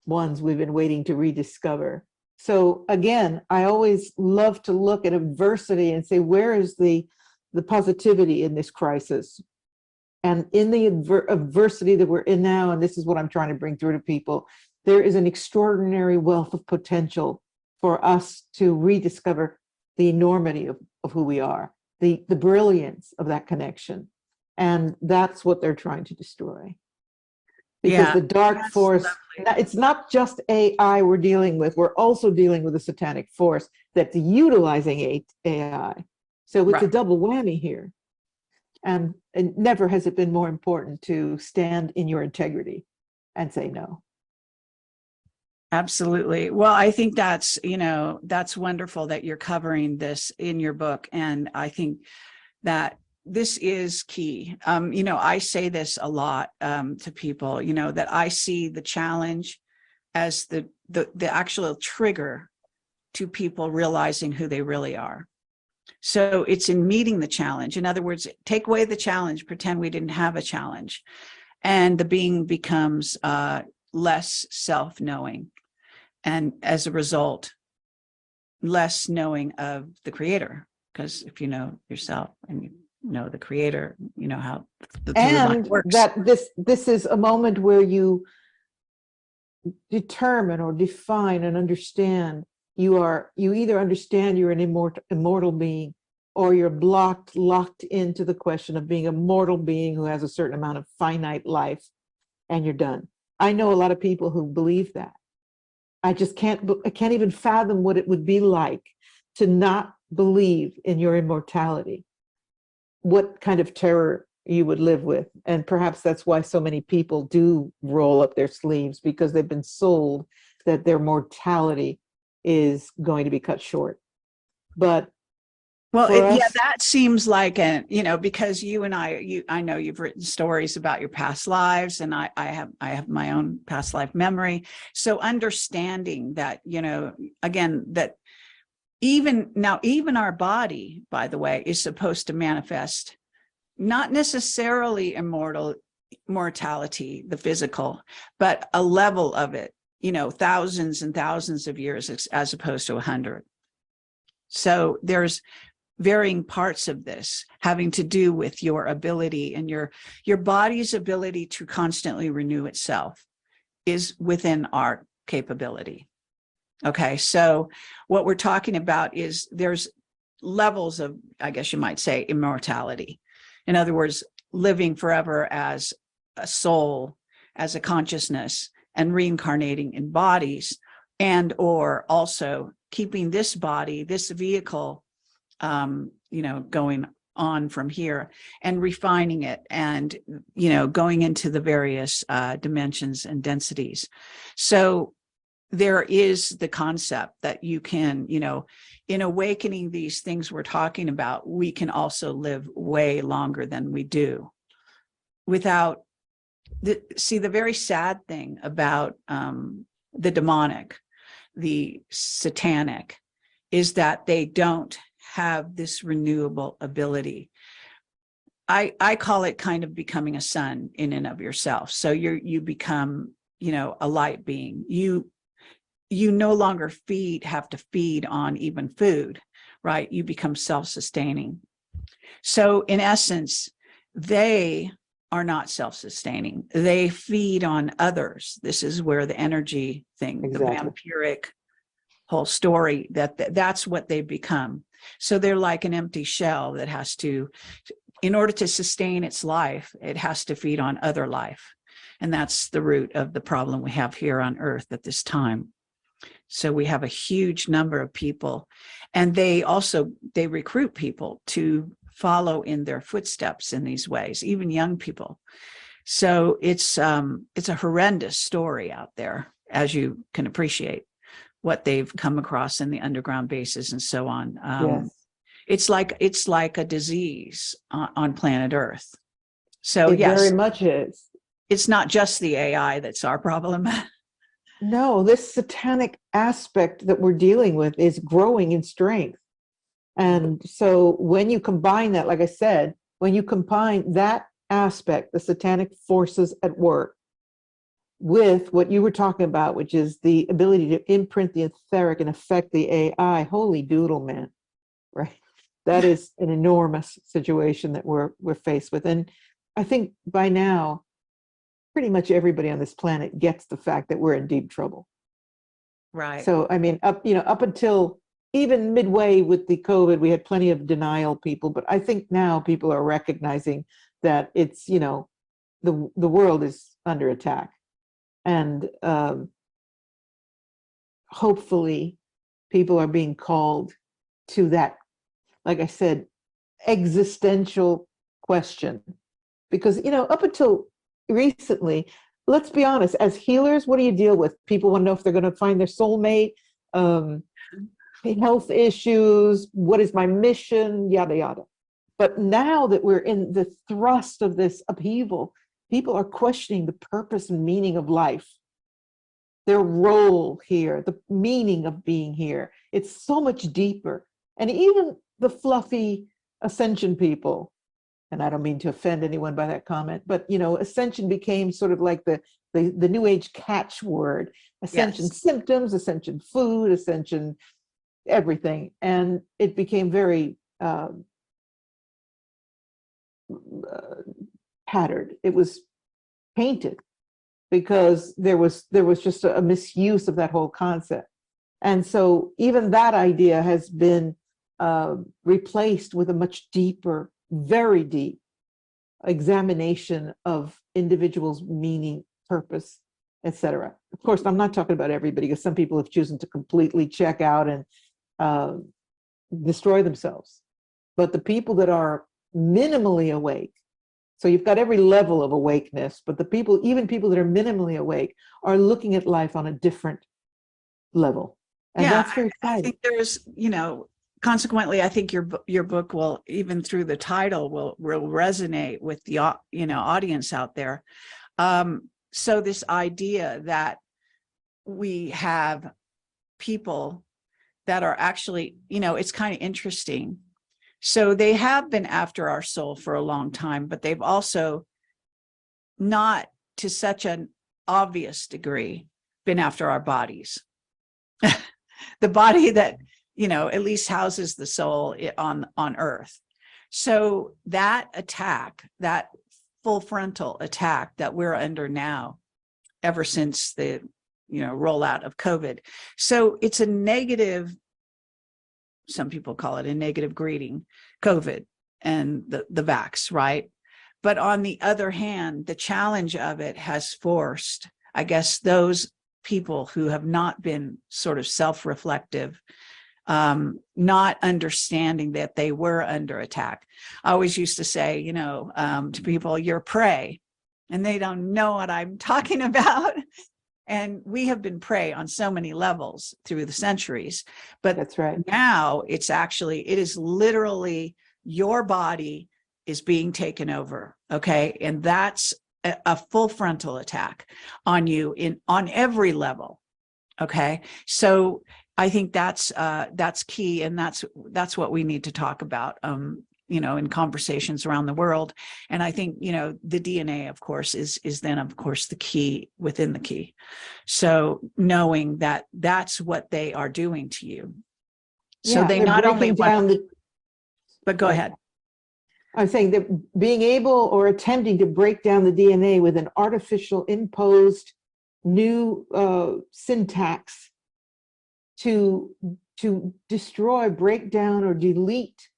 ones we've been waiting to rediscover. So again, I always love to look at adversity and say, where is the positivity in this crisis? And in the adversity that we're in now, and this is what I'm trying to bring through to people, there is an extraordinary wealth of potential for us to rediscover the enormity of who we are, the brilliance of that connection. And that's what they're trying to destroy. Because the dark force, it's not just AI we're dealing with, we're also dealing with a satanic force that's utilizing AI. So it's a double whammy here. And never has it been more important to stand in your integrity and say no. Absolutely. Well, I think that's, that's wonderful that you're covering this in your book. And I think that this is key. I say this a lot to people, that I see the challenge as the actual trigger to people realizing who they really are. So it's in meeting the challenge. In other words, take away the challenge, pretend we didn't have a challenge, and the being becomes less self-knowing. And as a result, less knowing of the creator. Because if you know yourself and you know the creator, you know how the through line works. That this is a moment where you determine or define and understand you either understand you're an immortal being, or you're locked into the question of being a mortal being who has a certain amount of finite life, and you're done. I know a lot of people who believe that. I can't even fathom what it would be like to not believe in your immortality. What kind of terror you would live with. And perhaps that's why so many people do roll up their sleeves, because they've been sold that their mortality is going to be cut short. But that seems like because you and I know you've written stories about your past lives, and I have my own past life memory. So understanding that, again, that even our body, by the way, is supposed to manifest not necessarily mortality, the physical, but a level of it, thousands and thousands of years as opposed to 100. So there's varying parts of this having to do with your ability, and your body's ability to constantly renew itself is within our capability. Okay, so what we're talking about is there's levels of, I guess you might say, immortality. In other words, living forever as a soul, as a consciousness, and reincarnating in bodies, and or also keeping this body, this vehicle, going on from here and refining it, and going into the various dimensions and densities. So there is the concept that you can, in awakening these things we're talking about, we can also live way longer than we do without the very sad thing about the demonic, the satanic, is that they don't have this renewable ability. I call it kind of becoming a sun in and of yourself. So you become, a light being. You no longer have to feed on even food, right? You become self-sustaining. So in essence, they are not self-sustaining. They feed on others. This is where the energy thing, exactly. The vampiric whole story, that's what they become. So they're like an empty shell that has to, in order to sustain its life, it has to feed on other life. And that's the root of the problem we have here on Earth at this time. So we have a huge number of people, and they recruit people to follow in their footsteps in these ways, even young people. So it's a horrendous story out there, as you can appreciate, what they've come across in the underground bases and so on. Yes. It's like a disease on planet Earth. So it very much is. It's not just the AI that's our problem. No, this satanic aspect that we're dealing with is growing in strength. And so when you combine that, like I said, when you combine that aspect, the satanic forces at work, with what you were talking about, which is the ability to imprint the etheric and affect the AI, holy doodle, man, right? That is an enormous situation that we're faced with. And I think by now, pretty much everybody on this planet gets the fact that we're in deep trouble. Right. So, I mean, up until even midway with the COVID, we had plenty of denial people, but I think now people are recognizing that it's, the world is under attack. And hopefully people are being called to that, like I said, existential question. Because, you know, up until recently, let's be honest, as healers, what do you deal with? People want to know if they're going to find their soulmate, health issues, what is my mission, yada, yada. But now that we're in the thrust of this upheaval, people are questioning the purpose and meaning of life, their role here, the meaning of being here. It's so much deeper. And even the fluffy ascension people, and I don't mean to offend anyone by that comment, but you know, ascension became sort of like the new age catchword. Ascension Yes. symptoms, ascension food, ascension everything. And it became very tattered. It was painted because there was just a misuse of that whole concept. And so even that idea has been replaced with a much deeper, very deep examination of individuals' meaning, purpose, etc. Of course, I'm not talking about everybody, because some people have chosen to completely check out and destroy themselves. But the people that are minimally awake, so you've got every level of awakeness, but the people, even people that are minimally awake, are looking at life on a different level. And Yeah, that's very I exciting. think there's, you know, consequently, I think your book will, even through the title, will resonate with the you know, audience out there. So this idea that we have people that are actually, you know, it's kind of interesting. So they have been after our soul for a long time, but they've also not to such an obvious degree been after our bodies. The body that, you know, at least houses the soul on earth. So that attack, that full frontal attack that we're under now, ever since the, you know, rollout of COVID. So it's a negative, some people call it a negative greeting, COVID and the vax, right? But on the other hand, the challenge of it has forced, I guess, those people who have not been sort of self-reflective, not understanding that they were under attack. I always used to say, you know, to people, you're prey, and they don't know what I'm talking about. And we have been prey on so many levels through the centuries. But That's right. Now it's actually, it is literally your body is being taken over. Okay. And that's a full frontal attack on you on every level. Okay. So I think that's key. And that's what we need to talk about, you know, in conversations around the world. And I think, you know, the DNA, of course, is then, of course, the key within the key. So knowing that that's what they are doing to you. So they not only want, but go ahead. I'm saying that being able or attempting to break down the DNA with an artificial imposed new syntax to destroy, break down, or delete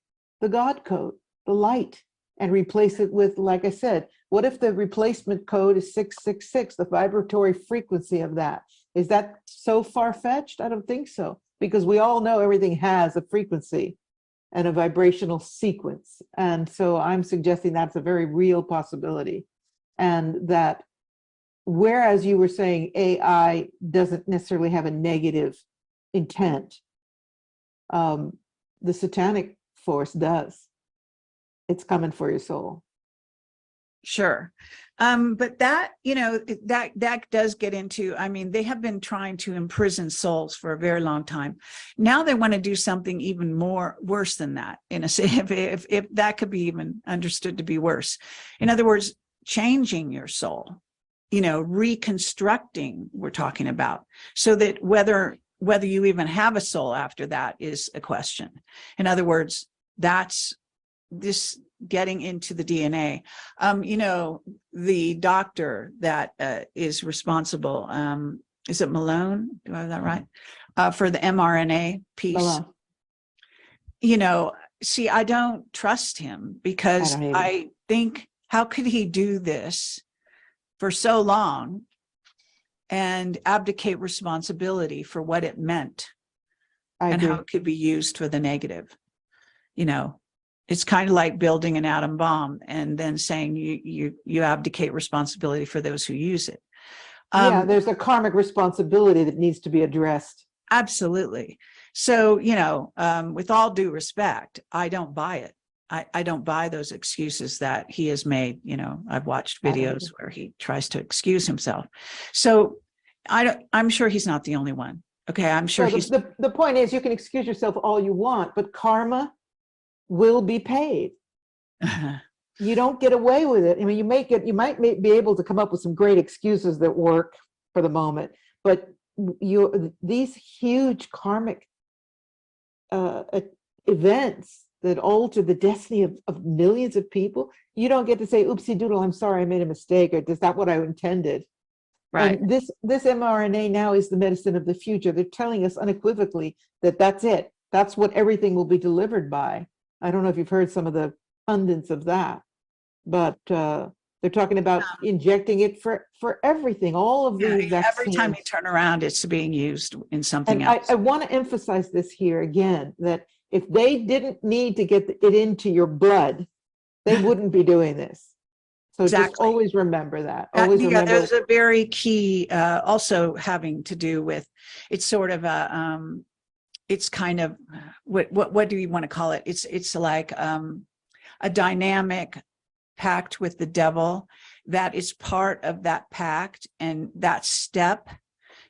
the God code, the light, and replace it with, like I said, what if the replacement code is 666, the vibratory frequency of that? Is that so far-fetched? I don't think so, because we all know everything has a frequency and a vibrational sequence. And so I'm suggesting that's a very real possibility. And that whereas you were saying AI doesn't necessarily have a negative intent, the satanic force does. It's coming for your soul. Sure. But that, you know, that does get into, I mean, they have been trying to imprison souls for a very long time. Now they want to do something even more worse than that, in a if that could be even understood to be worse. In other words, changing your soul, you know, reconstructing, we're talking about, so that whether you even have a soul after that is a question. In other words, that's this getting into the DNA. You know, the doctor that is responsible, is it Malone? Do I have that right? For the mRNA piece. Malone. You know, see, I don't trust him, because I think, how could he do this for so long and abdicate responsibility for what it meant and how it could be used for the negative? You know, It's kind of like building an atom bomb and then saying you abdicate responsibility for those who use it. Yeah, there's a karmic responsibility that needs to be addressed. Absolutely. So, with all due respect, I don't buy it. I don't buy those excuses that he has made. I've watched videos where he tries to excuse himself. So I'm sure he's not the only one. Okay. I'm sure so the point is, you can excuse yourself all you want, but karma will be paid. You don't get away with it. I mean, you might be able to come up with some great excuses that work for the moment, but these huge karmic events that alter the destiny of millions of people, you don't get to say, oopsie doodle, I'm sorry, I made a mistake, or is that what I intended? Right. And this mRNA now is the medicine of the future. They're telling us unequivocally that that's it. That's what everything will be delivered by. I don't know if you've heard some of the pundits of that, but they're talking about injecting it for everything, all of these vaccines. Every time you turn around, it's being used in something else. I want to emphasize this here again, that if they didn't need to get it into your blood, they wouldn't be doing this. So just always remember that. Always remember. There's a very key, also having to do with, it's sort of it's kind of, what do you want to call it? It's like a dynamic pact with the devil that is part of that pact, and that step,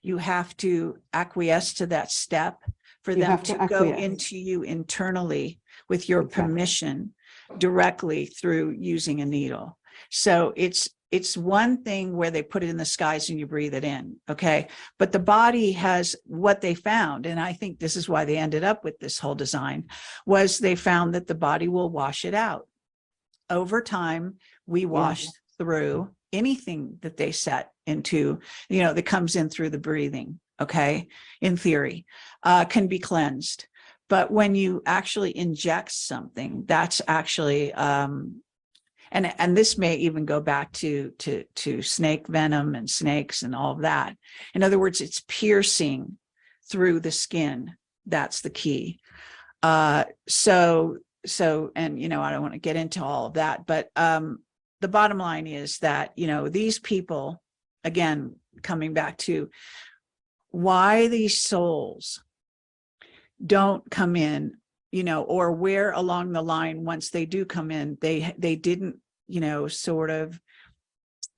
you have to acquiesce to that step for them to go into you internally with your permission directly through using a needle. So it's one thing where they put it in the skies and you breathe it in, okay? But the body has what they found, and I think this is why they ended up with this whole design, was they found that the body will wash it out. Over time, we wash through anything that they set into, that comes in through the breathing, okay, in theory, can be cleansed. But when you actually inject something, that's actually, and this may even go back to snake venom and snakes and all of that. In other words, it's piercing through the skin. That's the key. So, and, I don't want to get into all of that, but the bottom line is that, these people, again, coming back to why these souls don't come in, or where along the line, once they do come in, they didn't, sort of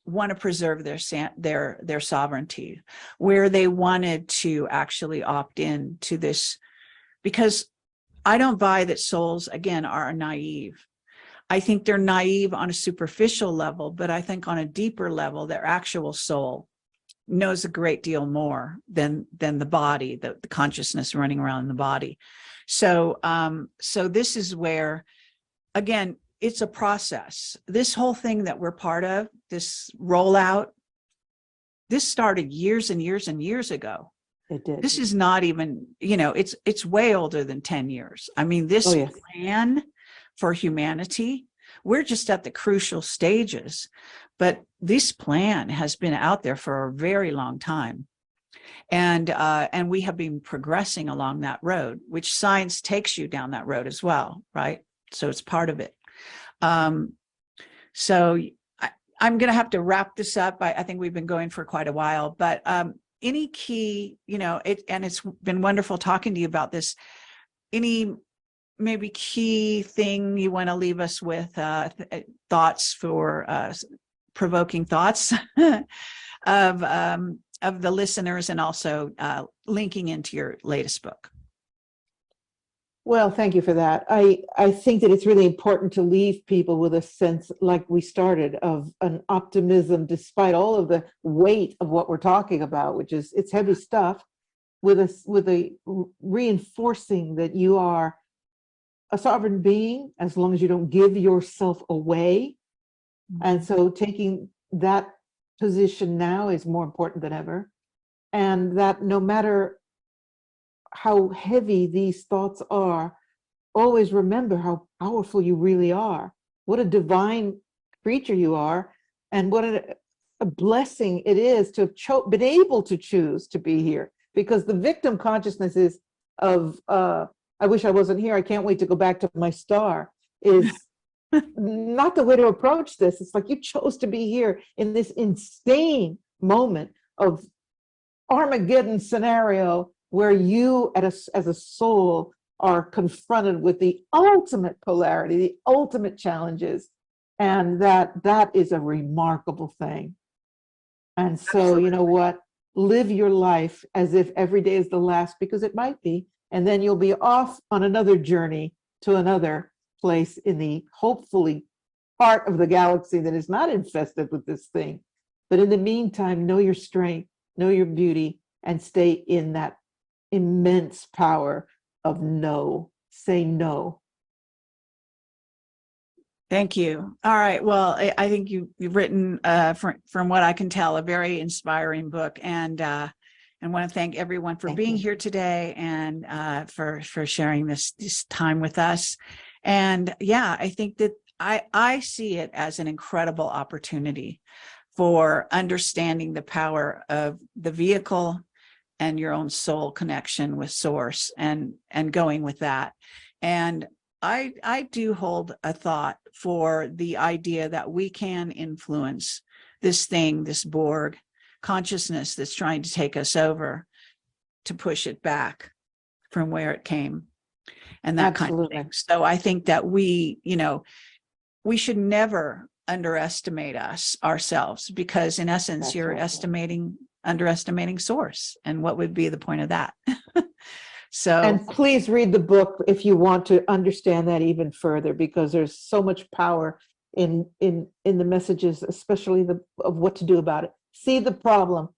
want to preserve their sovereignty, where they wanted to actually opt in to this, because I don't buy that souls, again, are naive. I think they're naive on a superficial level, but I think on a deeper level, their actual soul knows a great deal more than the body, the consciousness running around in the body. So, so this is where, again, it's a process. This whole thing that we're part of, this rollout, this started years and years and years ago. It did. This is not even, it's way older than 10 years. I mean, this plan for humanity, we're just at the crucial stages, but this plan has been out there for a very long time. And we have been progressing along that road, which science takes you down that road as well, right? So it's part of it. So I'm going to have to wrap this up. I think we've been going for quite a while, but any key, and it's been wonderful talking to you about this. Any maybe key thing you want to leave us with, thoughts for provoking thoughts of the listeners, and also linking into your latest book? Well, thank you for that. I think that it's really important to leave people with a sense, like we started, of an optimism, despite all of the weight of what we're talking about, which is, it's heavy stuff, with a reinforcing that you are a sovereign being, as long as you don't give yourself away. And so taking that position now is more important than ever. And that no matter how heavy these thoughts are, always remember how powerful you really are, what a divine creature you are, and what a blessing it is to have been able to choose to be here. Because the victim consciousness is of, I wish I wasn't here, I can't wait to go back to my star. is not the way to approach this. It's like you chose to be here in this insane moment of Armageddon scenario where you as a soul are confronted with the ultimate polarity, the ultimate challenges, and that is a remarkable thing. And so, Absolutely. you know what? Live your life as if every day is the last, because it might be, and then you'll be off on another journey to another place in the hopefully part of the galaxy that is not infested with this thing. But in the meantime, know your strength, know your beauty, and stay in that immense power of no. Say no. Thank you. All right. Well, I think you've written, from what I can tell, a very inspiring book, and want to thank everyone for being here today, and for sharing this time with us. And yeah, I think that I see it as an incredible opportunity for understanding the power of the vehicle and your own soul connection with source, and going with that. And I do hold a thought for the idea that we can influence this thing, this Borg consciousness that's trying to take us over, to push it back from where it came, and that Absolutely. kind of thing. So I think that we should never underestimate ourselves, because in essence, That's you're right. underestimating source. And what would be the point of that? So, And please read the book if you want to understand that even further, because there's so much power in the messages, especially of what to do about it. See the problem.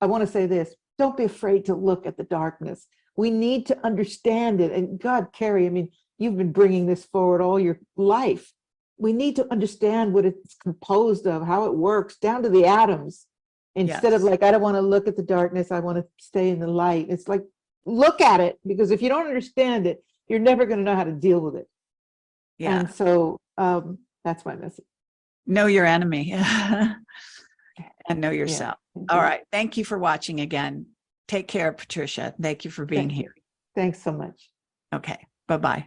I want to say this: don't be afraid to look at the darkness. We need to understand it. And God, Carrie, I mean, you've been bringing this forward all your life. We need to understand what it's composed of, how it works, down to the atoms. Instead of yes. like, I don't want to look at the darkness, I want to stay in the light. It's like, look at it, because if you don't understand it, you're never going to know how to deal with it. Yeah. And so that's my message. Know your enemy and know Yeah. yourself. All right. Thank you for watching again. Take care, Patricia. Thank you for being here. Thanks so much. Okay. Bye-bye.